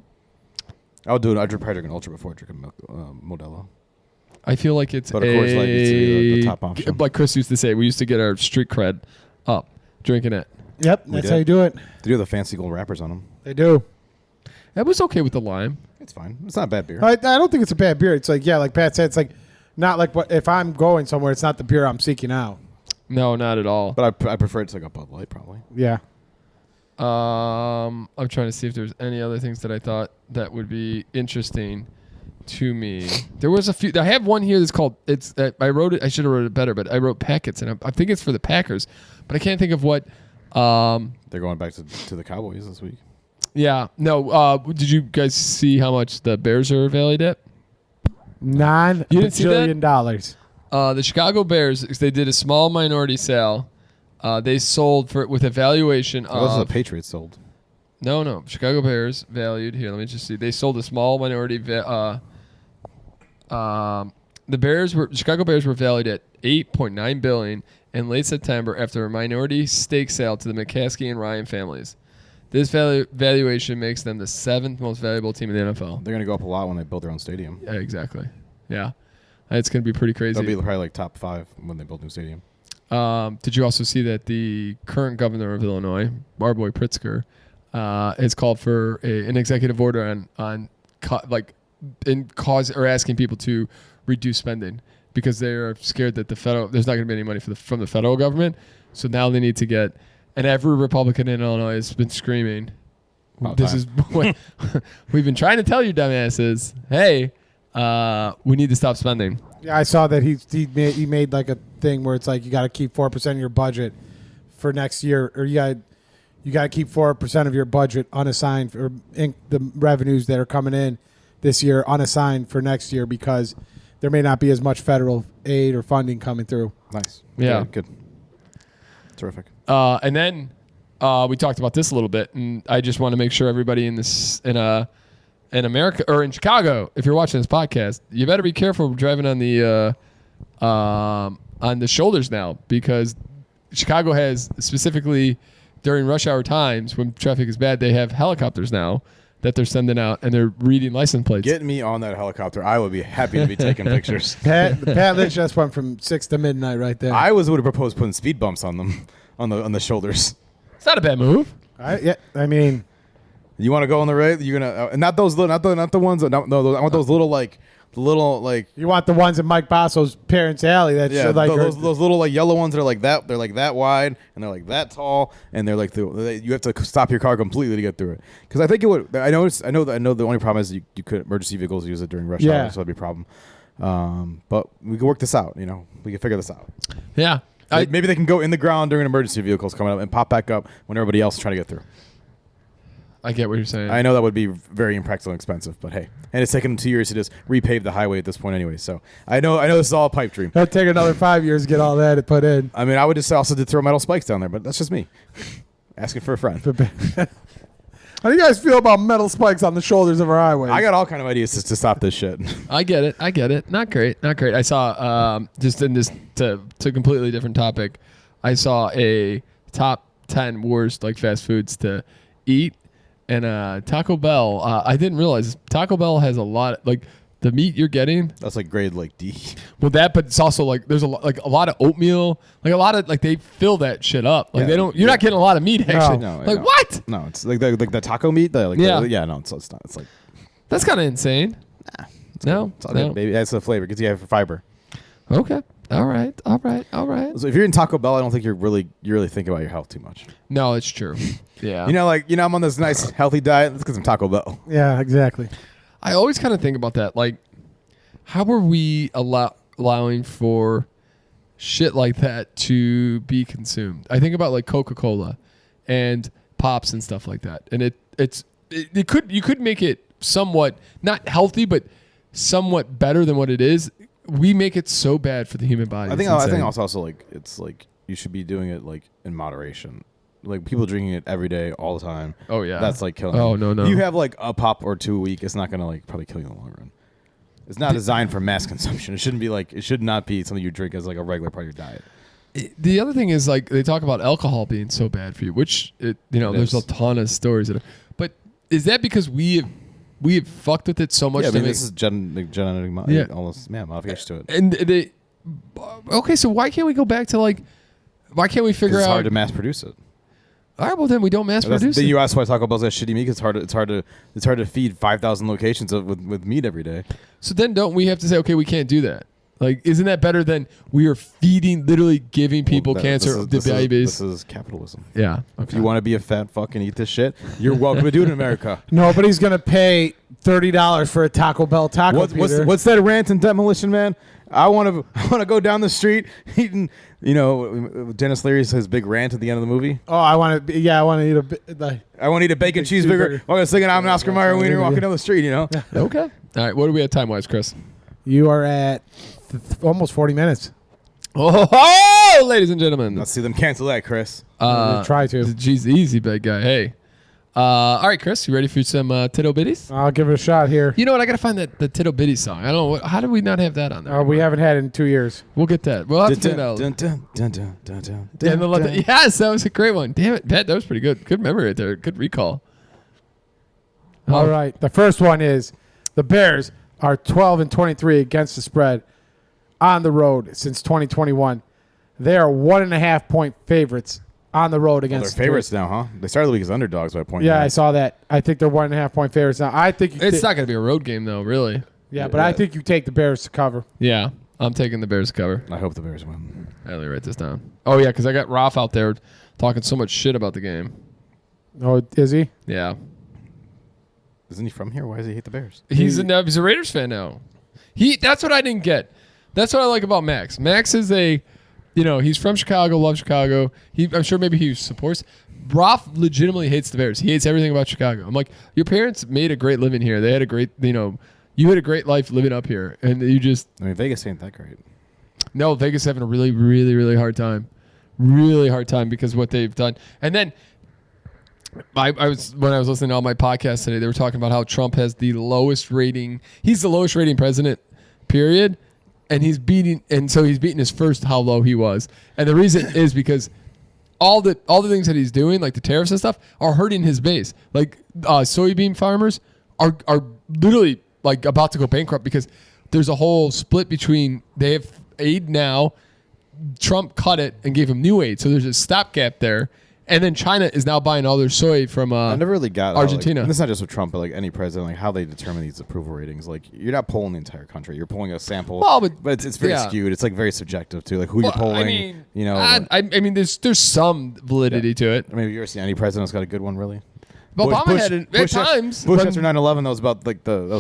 I'll do it. I'd probably drink an Ultra before I drink a Modelo. I feel like it's but of course, like it's the top option. Like Chris used to say, we used to get our street cred up drinking it. Yep, that's how you do it. They do have the fancy gold wrappers on them. They do. That was okay with the lime. It's fine. It's not a bad beer. I don't think it's a bad beer. It's like, yeah, like Pat said, it's like not like what if I'm going somewhere, it's not the beer I'm seeking out. No, not at all. But I prefer it to like a Bud Light probably. Yeah. I'm trying to see if there's any other things that I thought that would be interesting to me. There was a few. I have one here that's called. I wrote it. I should have wrote it better, but I wrote packets, and I think it's for the Packers, but I can't think of what. They're going back to the Cowboys this week. Yeah. No. Did you guys see how much the Bears are valued at? $9 billion. The Chicago Bears, they did a small minority sale. They sold with a valuation of. Those are the Patriots sold. No. Chicago Bears valued here. Let me just see. They sold a small minority. The Chicago Bears were valued at $8.9 billion in late September after a minority stake sale to the McCaskey and Ryan families. This valuation makes them the 7th most valuable team in the NFL. They're going to go up a lot when they build their own stadium. Yeah, exactly. Yeah. It's going to be pretty crazy. They'll be probably like top 5 when they build a new stadium. Did you also see that the current governor of Illinois, Barboy Pritzker, has called for an executive order on asking people to reduce spending because they are scared that there's not going to be any money from the federal government. So now they need to get, and every Republican in Illinois has been screaming, this is what we've been trying to tell you dumbasses. Hey, we need to stop spending. Yeah, I saw that he made like a thing where it's like you got to keep 4% of your budget for next year, or you got to keep 4% of your budget unassigned for the revenues that are coming in this year unassigned for next year because there may not be as much federal aid or funding coming through. Nice. Yeah. Good. Terrific. And then we talked about this a little bit, and I just want to make sure everybody in America or in Chicago, if you're watching this podcast, you better be careful driving on the shoulders now, because Chicago has, specifically during rush hour times when traffic is bad, they have helicopters now that they're sending out, and they're reading license plates. Get me on that helicopter. I would be happy to be taking pictures. Pat Lynch just went from 6 to midnight right there. I would have proposed putting speed bumps on them, on the shoulders. It's not a bad move. I mean, you want to go on the right? You're gonna not those little, not the ones. No, I want those little you want the ones in Mike Basso's parents' alley. That's like those little like yellow ones that are like that. They're like that wide and they're like that tall, and they're like you have to stop your car completely to get through it. Because I think it would. I know the only problem is you could emergency vehicles use it during rush hour, so that'd be a problem. But we can work this out. We can figure this out. Yeah. Maybe they can go in the ground during emergency vehicles coming up and pop back up when everybody else is trying to get through. I get what you're saying. I know that would be very impractical and expensive, but hey. And it's taken them 2 years to just repave the highway at this point anyway. So I know this is all a pipe dream. It'll take another 5 years to get all that put in. I mean, I would just also throw metal spikes down there, but that's just me. Asking for a friend. How do you guys feel about metal spikes on the shoulders of our highways? I got all kind of ideas to stop this shit. I get it. Not great. I saw, just in this, to completely different topic, I saw a top 10 worst like fast foods to eat. And Taco Bell, I didn't realize Taco Bell has a lot, like the meat you're getting. That's like grade like D. Well, but it's also like there's a lot of oatmeal, like a lot of they fill that shit up. Like you're not getting a lot of meat actually. No, what? No, it's like the taco meat. No, it's not. It's like that's kind of insane. Nah, it's good, baby. That's the flavor. Gets you for fiber. Okay. All right. So if you're in Taco Bell, I don't think you're really thinking about your health too much. No, it's true. Yeah. I'm on this nice healthy diet. Let's get some Taco Bell. Yeah, exactly. I always kind of think about that. Like, how are we allowing for shit like that to be consumed? I think about like Coca-Cola and Pops and stuff like that. And you could make it somewhat not healthy, but somewhat better than what it is. We make it so bad for the human body. I think also like it's like you should be doing it like in moderation. Like people drinking it every day, all the time. Oh yeah, that's like killing. Oh you. No. You have like a pop or two a week. It's not gonna like probably kill you in the long run. It's not designed for mass consumption. It should not be something you drink as like a regular part of your diet. The other thing is like they talk about alcohol being so bad for you, which there's a ton of stories that are. But is that because we have fucked with it so much? Yeah, I mean, this is genetic modification to it. And okay, so why can't we go back to like? Why can't we figure out? It's hard to mass produce it. All right, well then we don't mass produce it. The U.S. why Taco Bell's got shitty meat. It's hard to feed 5,000 locations with meat every day. So then don't we have to say, okay, we can't do that? Like, isn't that better than we are feeding, literally giving people cancer? This is capitalism. Yeah. Okay. If you want to be a fat fuck and eat this shit, you're welcome to do it in America. Nobody's gonna pay $30 for a Taco Bell taco. What's that rant and demolition, man? I want to go down the street eating. Dennis Leary's his big rant at the end of the movie. Oh, I want to eat I want to eat a bacon cheeseburger. While I was thinking I'm an Oscar Mayer wiener walking down the street. Okay. All right. What are we at time wise, Chris? You are at almost 40 minutes. Oh, ladies and gentlemen. Let's see them cancel that, Chris. Try to. Jeez, easy, big guy. Hey. All right, Chris, you ready for some Tittle Bitties? I'll give it a shot here. You know what? I got to find the Tittle Bitties song. I don't know. How did we not have that on there? We haven't had it in 2 years. We'll get that. We'll have to figure it out. Yes, that was a great one. Damn it, Pat, that was pretty good. Good memory right there. Good recall. All right. The first one is the Bears are 12-23 against the spread on the road since 2021. They are 1.5 point favorites on the road against. They're favorites now, huh? They started the week as underdogs by a point. Yeah, I saw that. I think they're 1.5 point favorites now. I think it's not going to be a road game though, really. Yeah, but I think you take the Bears to cover. Yeah. I'm taking the Bears to cover. I hope the Bears win. Let me write this down. Oh, yeah, because I got Ralph out there talking so much shit about the game. Oh, is he? Yeah. Isn't he from here? Why does he hate the Bears? He's a Raiders fan now. That's what I didn't get. That's what I like about Max. Max is he's from Chicago, loves Chicago. I'm sure maybe he supports. Ralph legitimately hates the Bears. He hates everything about Chicago. I'm like, your parents made a great living here. They had a great, you had a great life living up here, and you just. I mean, Vegas ain't that great. No, Vegas is having a really, really, really hard time. Really hard time because of what they've done. And then when I was listening to all my podcasts today, they were talking about how Trump has the lowest rating. He's the lowest rating president, period. And he's beating his first how low he was. And the reason is because all the things that he's doing, like the tariffs and stuff, are hurting his base. Like soybean farmers are literally like about to go bankrupt because there's a whole split between they have aid now. Trump cut it and gave him new aid, so there's a stopgap there. And then China is now buying all their soy from I never really got Argentina. And it's not just with Trump, but like any president, like how they determine these approval ratings. Like you're not polling the entire country; you're polling a sample. Well, but it's very skewed. It's like very subjective too. Like who you're polling. I mean, there's some validity to it. I mean, have you ever seen any president that's got a good one, really? Obama had it at times. Bush after 9/11, that was about the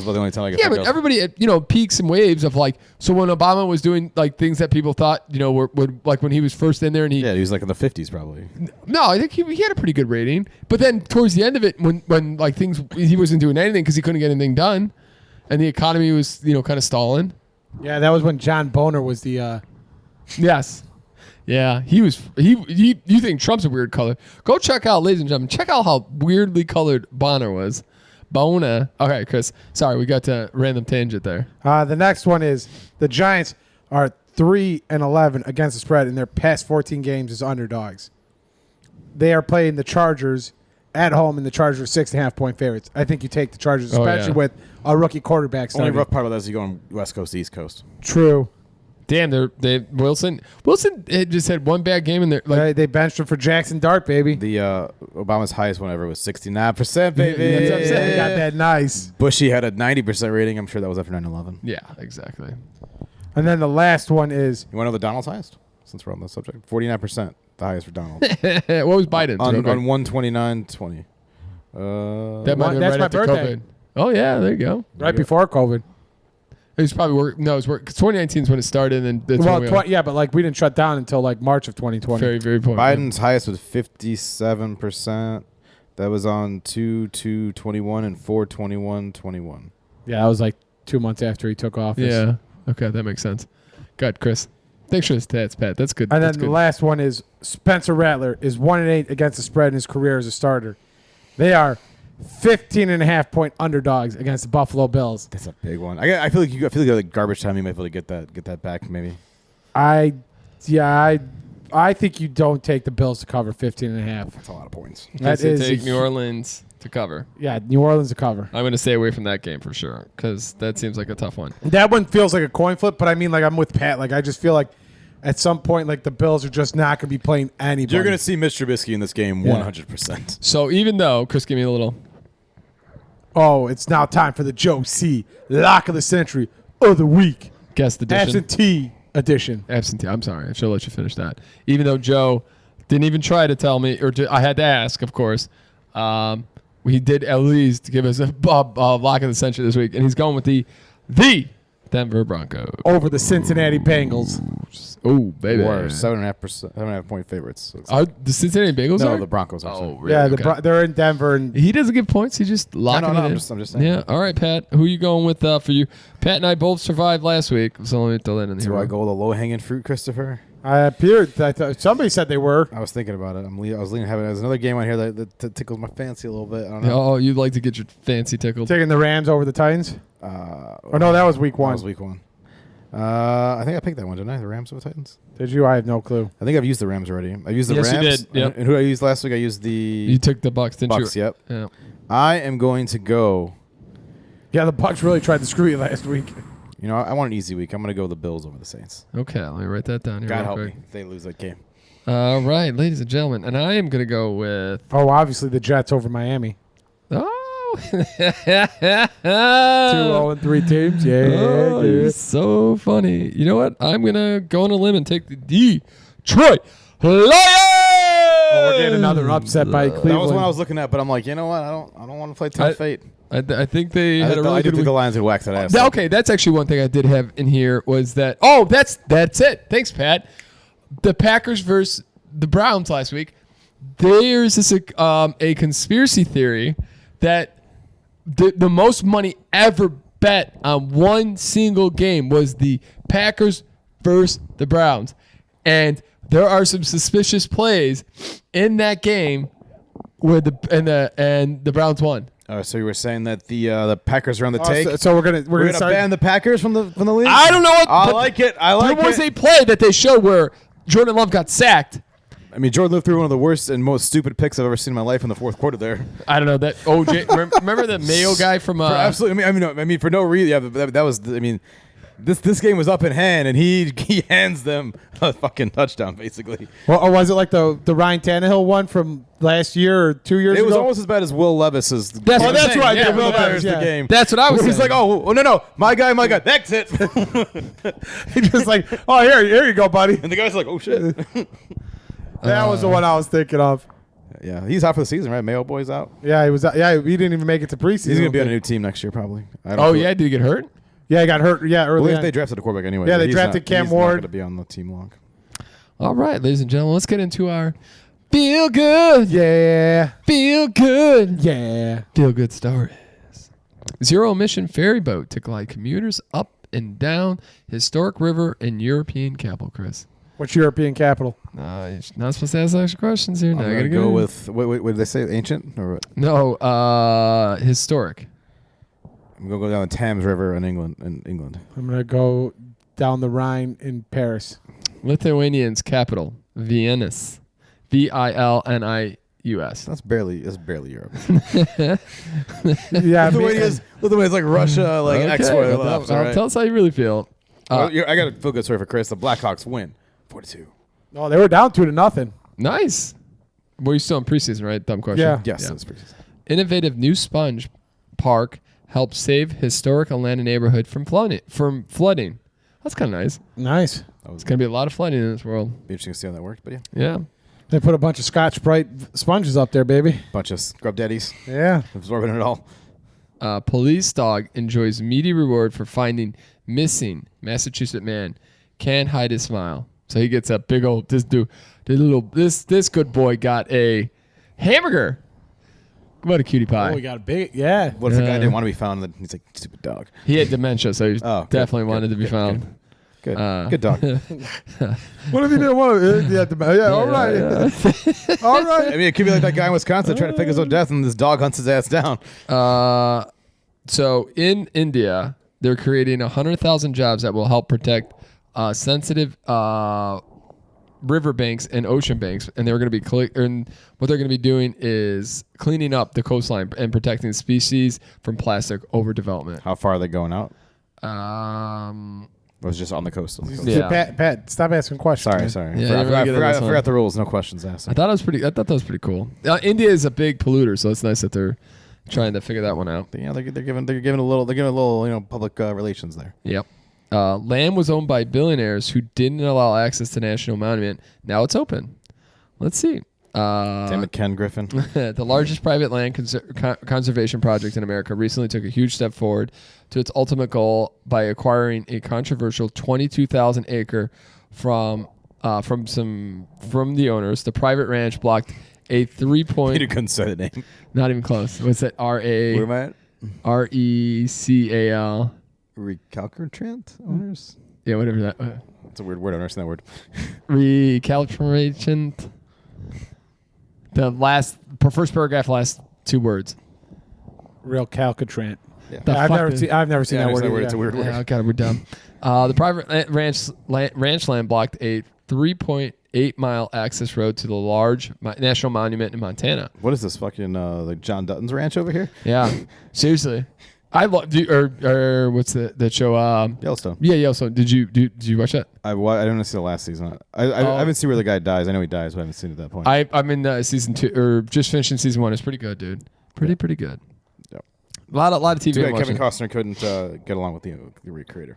only time I could think but of. everybody at peaks and waves of like. So when Obama was doing like things that people thought were like when he was first in there and he was like in the 50s probably. No, I think he had a pretty good rating. But then towards the end of it, when like things he wasn't doing anything because he couldn't get anything done, and the economy was kind of stalling. Yeah, that was when John Boner was the. Yes. Yeah, he was. You think Trump's a weird color? Go check out, ladies and gentlemen. Check out how weirdly colored Bonner was. Bona. Okay, Chris. Sorry, we got to random tangent there. The next one is the Giants are 3-11 against the spread in their past 14 games as underdogs. They are playing the Chargers at home, and the Chargers are 6.5-point favorites. I think you take the Chargers, especially with a rookie quarterback. Only rough part about that is you go on West Coast, East Coast. True. Damn, Wilson just had one bad game in there. Like, they benched him for Jackson Dart, baby. The Obama's highest one ever was 69%, baby. That's what I'm saying. They got that nice. Bushy had a 90% rating. I'm sure that was after 9/11. Yeah, exactly. And then the last one is... You want to know the Donald's highest? Since we're on the subject. 49%, the highest for Donald. What was Biden's? on 129.20. That might have been that's right my after birthday. COVID. Oh, yeah, there you go. Right before COVID. It was probably work. No, it was work. 2019 is when it started, and then that's yeah, but like we didn't shut down until like March of 2020. Very, very important. Biden's highest was 57%. That was on 2/2/21 and 4/21/21. Yeah, that was like 2 months after he took office. Yeah. Okay, that makes sense. Good, Chris. Thanks for the stats, Pat. That's good. And That's then the good. last one is Spencer Rattler is 1-8 against the spread in his career as a starter. They are 15.5-point underdogs against the Buffalo Bills. That's a big one. I feel like like garbage time. You might be able to get that back maybe. I think you don't take the Bills to cover 15.5. That's a lot of points. That is take New Orleans to cover. Yeah, New Orleans to cover. I'm going to stay away from that game for sure because that seems like a tough one. That one feels like a coin flip, but I mean, like I'm with Pat. Like I just feel like at some point, like the Bills are just not going to be playing anybody. You're going to see Mitch Trubisky in this game 100%. So even though, Chris, give me a little. Oh, it's now time for the Joe C. Lock of the Century of the Week. Guest edition. Absentee edition. Absentee. I'm sorry. I should let you finish that. Even though Joe didn't even try to tell me, I had to ask, of course. He did at least give us a lock of the century this week, and he's going with the Denver Broncos over the Cincinnati Bengals. Oh, baby. Or 7.5-point favorites. The Cincinnati Bengals No, are? the Broncos are. Oh, really? Yeah, Okay. they're in Denver. And He doesn't give points. He just locking it in. I'm just saying. Yeah. All right, Pat. Who are you going with for you? Pat and I both survived last week, so let me throw that in here. Do I go with the low-hanging fruit, Christopher? I appeared. I thought somebody said they were. I was thinking about it. I was leaning heavy. There's another game on here that tickles my fancy a little bit. I don't know. Oh, you'd like to get your fancy tickled. Taking the Rams over the Titans? Oh no, that was week one. That was week one. I think I picked that one, didn't I? The Rams over Titans? Did you? I have no clue. I think I've used the Rams already. I used the Yes, Rams. you did. Yep. And who did I use last week? I used the You took the Bucks, didn't Bucks. you? Yep. Yeah. I am going to go. Yeah, the Bucks really tried to screw you last week. You know, I want an easy week. I'm going to go the Bills over the Saints. Okay, let me write that down here. God real help quick. me if they lose that game. All right, ladies and gentlemen, and I am going to go with. Oh, obviously the Jets over Miami. Oh, 2-0-3 teams. Yeah. Oh, you're so funny. You know what? I'm going to go on a limb and take the Detroit Lions. Oh, we're getting another upset by Cleveland. That was one I was looking at, but I'm like, you know what? I don't want to play tough fate. I think they had a really I do good think the Lions would whack that ass. Okay, that's actually one thing I did have in here was that. Oh, that's it. Thanks, Pat. The Packers versus the Browns last week. There's this a conspiracy theory that the most money ever bet on one single game was the Packers versus the Browns, and there are some suspicious plays in that game where the Browns won. Oh, so you were saying that the Packers are on the take? So we're gonna ban the Packers from the league? I don't know what. I like it. There was a play that they showed where Jordan Love got sacked. I mean, Jordan Love threw one of the worst and most stupid picks I've ever seen in my life in the fourth quarter there. I don't know that OJ. Remember the Mayo guy from? Absolutely. I mean, for no reason. Yeah, that was. I mean, this game was up in hand, and he hands them a fucking touchdown, basically. Well, or was it like the Ryan Tannehill one from last year or 2 years ago? It was almost as bad as Will Levis's. That's right. Yeah, Will Levis, Levis, yeah. game. That's what I was saying. He's like, oh no, my guy, that's it. He just like, oh here you go, buddy. And the guy's like, oh shit. That was the one I was thinking of. Yeah, he's out for the season, right? Mayo boy's out. Yeah, he was. Yeah, he didn't even make it to preseason. He's gonna be on a new team next year, probably. Oh yeah, did he get hurt? Yeah, he got hurt. Yeah, early. They drafted a quarterback anyway. Yeah, they drafted Cam Ward. He's Ward. not going to be on the team long. All right, ladies and gentlemen, let's get into our feel good. Yeah. Feel good. Yeah. Feel good stories. Zero emission ferry boat to glide commuters up and down historic river in European capital, Chris. What's European capital? You're not supposed to ask extra questions here. I'm going to go with, what did they say, ancient? Or what? No, historic. I'm going to go down the Thames River in England. I'm going to go down the Rhine in Paris. Lithuanian's capital, Vilnius. Vilnius. That's barely Europe. Yeah, Lithuania's like Russia, like Okay, export. tell us how you really feel. I got a feel good story for Chris. The Blackhawks win 4-2. Oh, they were down 2-0. Nice. Well, you're still in preseason, right? Dumb question. Yeah. Yes, that's preseason. Innovative new sponge park helps save historic Atlanta neighborhood from flooding. That's kind of nice. Nice. It's going to be a lot of flooding in this world. Be interesting to see how that worked, but yeah. Yeah. They put a bunch of Scotch Brite sponges up there, baby. Bunch of scrub daddies Yeah. absorbing it all. Police dog enjoys meaty reward for finding missing Massachusetts man. Can't hide his smile. So he gets a big old this good boy got a hamburger. What a cutie pie. Oh, we got a big, yeah. What if the guy didn't want to be found? And he's like, stupid dog. He had dementia, so he definitely wanted to be found. Good dog. What if he didn't want to? Yeah, all right. Yeah. All right. I mean, it could be like that guy in Wisconsin trying to fake his own death, and this dog hunts his ass down. So in India, they're creating 100,000 jobs that will help protect sensitive river banks and ocean banks, and they're going to be and what they're going to be doing is cleaning up the coastline and protecting species from plastic overdevelopment. How far are they going out? It was just on the coast. Yeah. Pat, stop asking questions. Sorry. Yeah, I forgot the rules. No questions asked. I thought that was pretty cool. India is a big polluter, so it's nice that they're trying to figure that one out. But yeah, they're giving a little public relations there. Yep. Land was owned by billionaires who didn't allow access to National Monument. Now it's open. Let's see. Damn it, Ken Griffin. The largest private land conservation project in America recently took a huge step forward to its ultimate goal by acquiring a controversial 22,000 acre from the owners. The private ranch blocked a 3 point. You couldn't say the name. Not even close. What's that? Where am I at? RECAL. Recalcitrant owners? Yeah, whatever that. It's a weird word. I don't understand that word. Recalcitrant. The first paragraph, last two words. Real calcitrant. Yeah. I've never seen that word. It's a weird word. Yeah, okay, we're done. The private ranch land blocked a 3.8 mile access road to the large national monument in Montana. What is this fucking like John Dutton's ranch over here? Yeah, seriously. I love or what's the show? Yellowstone. Yeah, Yellowstone. Did you watch that? I didn't see the last season. I haven't seen where the guy dies. I know he dies, but I haven't seen it at that point. I'm in season 2 or just finishing season 1. It's pretty good, dude. Pretty good. Yep. A lot of TV. Too I'm bad Kevin watching. Costner couldn't get along with the recreator.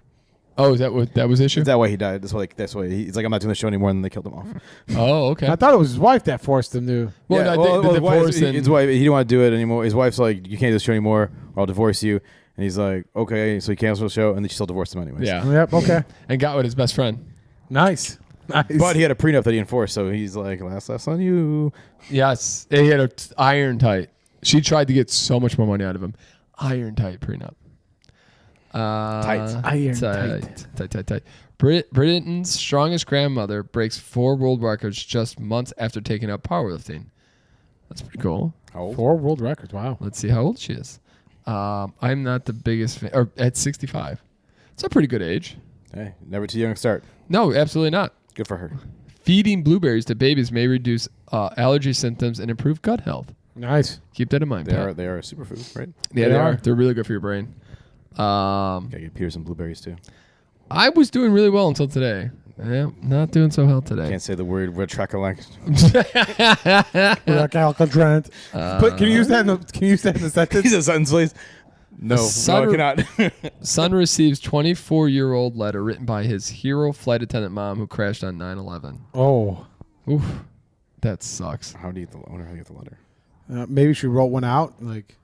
Oh, is that what that was the issue? Is that why he died? That's why he's like, I'm not doing the show anymore, and then they killed him off. Oh, okay. I thought it was his wife that forced him to. Well, yeah, no, the his wife- divorce and- his wife, he didn't want to do it anymore. His wife's like, you can't do the show anymore, or I'll divorce you. And he's like, okay, so he canceled the show, and then she still divorced him anyways. Yeah. Yep. Okay. And got with his best friend. Nice. But he had a prenup that he enforced, so he's like, last on you. Yes, he had a iron tight. She tried to get so much more money out of him. Iron tight prenup. Iron tight. Britain's strongest grandmother breaks 4 world records just months after taking up powerlifting. That's pretty cool. How old? 4 world records. Wow. Let's see how old she is. I'm not the biggest fan. Or at 65. It's a pretty good age. Hey, never too young to start. No, absolutely not. Good for her. Feeding blueberries to babies may reduce allergy symptoms and improve gut health. Nice. Keep that in mind, They Pat. are a superfood, right? Yeah, they They are. are. They're really good for your brain. Gotta get Peter some blueberries too. I was doing really well until today. Yeah, not doing so well today. Can't say the word retractolect. Alcatraz. But can you use that? Can you use that in the sentence? He's a sentence, please. No, Son- I cannot. Son receives 24-year-old letter written by his hero flight attendant mom who crashed on 9/11. Oh. Oof, that sucks. I wonder how you get the letter. Maybe she wrote one out. Like.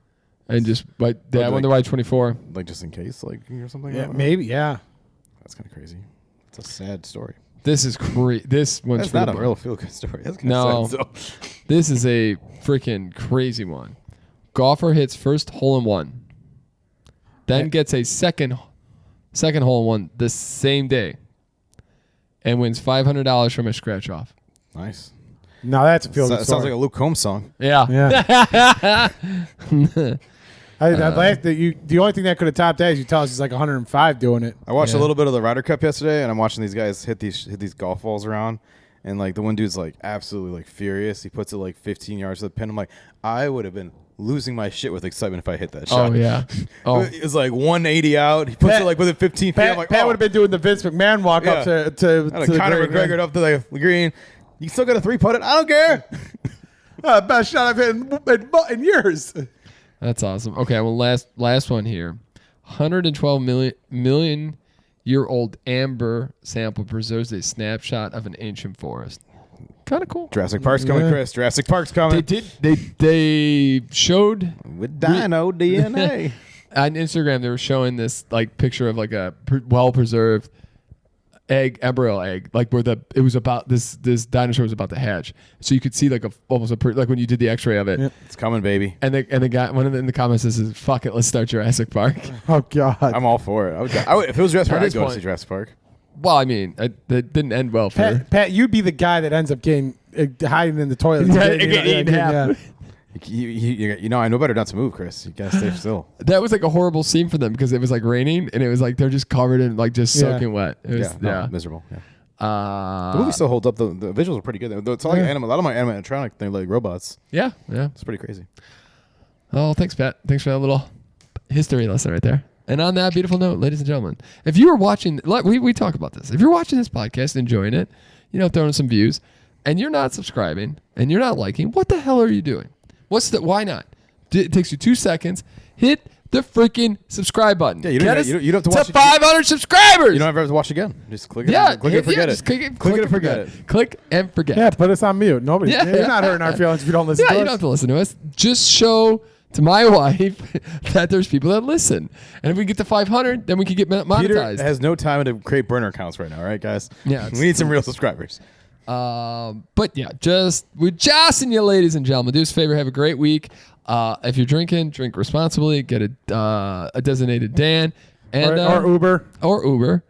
And just, but I But, wonder why 24. Like just in case, like or something. I Yeah. don't know. Maybe. Yeah. That's kind of crazy. It's a sad story. This is This one's That's for not the a book. real feel good story. That's kinda No. sad, so. This is a freaking crazy one. Golfer hits first hole-in-one, then gets a second hole-in-one the same day, and wins $500 from a scratch-off. Nice. Now that's a feel good Sounds like a Luke Combs song. Yeah. Yeah. The only thing that could have topped that is you tell us he's like 105 doing it. I watched Yeah. a little bit of the Ryder Cup yesterday, and I'm watching these guys hit these golf balls around, and like the one dude's like absolutely like furious. He puts it like 15 yards to the pin. I'm like, I would have been losing my shit with excitement if I hit that shot. Oh, yeah. Oh, It's like 180 out. He puts Pat- it like within 15 feet. I'm like, Pat oh. would have been doing the Vince McMahon walk up Yeah. to And the Conor green, McGregor up to the green. You still got a 3-putt it? I don't care. Best shot I've hit in years. that's awesome. Okay, well, last one here. 112 million year old amber sample preserves a snapshot of an ancient forest. Kind of cool. Jurassic Park's coming, Yeah. Chris. Jurassic Park's coming. They showed With dino DNA. on Instagram. They were showing this like picture of like a well preserved embryo egg, like where it was about this dinosaur was about to hatch. So you could see like like when you did the X-ray of it. Yep. It's coming, baby. And the guy in the comments says, "Fuck it, let's start Jurassic Park." Oh God. I'm all for it. If it was Jurassic Park, At I'd this go to point- see Jurassic Park. Well, I mean, that didn't end well for. Pat, you'd be the guy that ends up getting hiding in the toilet. Yeah, getting eaten half. You know, I know better not to move, Chris. You gotta stay still. That was like a horrible scene for them because it was like raining and it was like they're just covered in like just Yeah. soaking wet. It was, Miserable. Yeah. The movie Uh, still holds up. The visuals are pretty good. It's all like a lot of my animatronic thing, like robots. yeah. It's pretty crazy. Oh, thanks, Pat. Thanks for that little history lesson right there. And on that beautiful note, ladies and gentlemen, if you are watching, we talk about this. If you're watching this podcast, enjoying it, throwing some views, and you're not subscribing and you're not liking, what the hell are you doing? Why not? It takes you 2 seconds. Hit the freaking subscribe button. Yeah, you don't have to watch to it. 500 subscribers. You don't ever have to watch again. Just click it. Yeah, click it, forget just it. click it, Click it and forget it. Click and forget. Yeah, put us on mute. Nobody. Yeah. You're not hurting our feelings if you don't listen Yeah, to you us. don't have to listen to us. Just show to my wife that there's people that listen. And if we get to 500, then we can get Peter monetized. has no time to create burner accounts right now, right, guys? Yeah, we need some real subscribers. But yeah, we're jossing you, ladies and gentlemen. Do us a favor, have a great week. If you're drinking, drink responsibly. Get a designated Dan and or Uber. or Uber,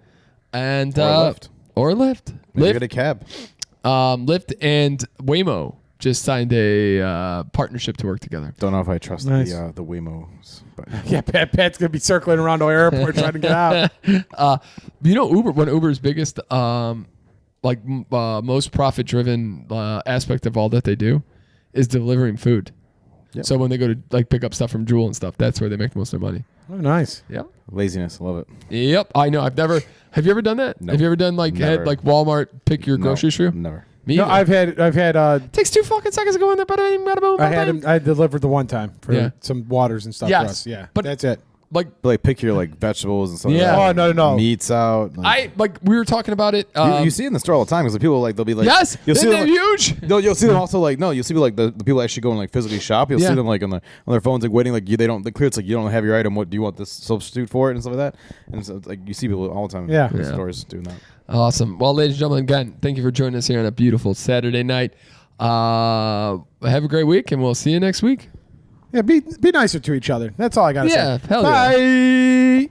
and Or Lyft. or Lyft. Maybe get a cab. Lyft and Waymo just signed a partnership to work together. Don't know if I trust Nice. the Waymos. But Yeah, Pat's gonna be circling around our airport trying to get out. Uber, one of Uber's biggest most profit driven aspect of all that they do is delivering food. Yep. So when they go to like pick up stuff from Jewel and stuff, that's where they make most of their money. Oh, nice. Yeah. laziness, love it. Yep. I know. Have you ever done that? No. Have you ever done Never. had like Walmart pick your grocery through? Never. Me No, either. I've had Takes 2 fucking seconds to go in there. Bada bing, bada boom, I bada had bing. him. I delivered the one time for Yeah. some waters and stuff Yes, for us. Yeah, but- that's it. Like Like pick your like vegetables and stuff. Yeah. Like that. Oh, no. Meats out. we were talking about it. You see in the store all the time because the people like they'll be like yes, you'll see they're them, huge. No, you'll see them also like you'll see like the people actually going like physically shop. You'll Yeah. see them like on their phones like waiting like they don't the clear it's like you don't have your item. What do you want this substitute for it and stuff like that? And so it's like you see people all the time. Yeah. in the Yeah. stores doing that. Awesome. Well, ladies and gentlemen, again, thank you for joining us here on a beautiful Saturday night. Have a great week, and we'll see you next week. Yeah, be nicer to each other. That's all I got to Yeah, say. hell yeah. Bye.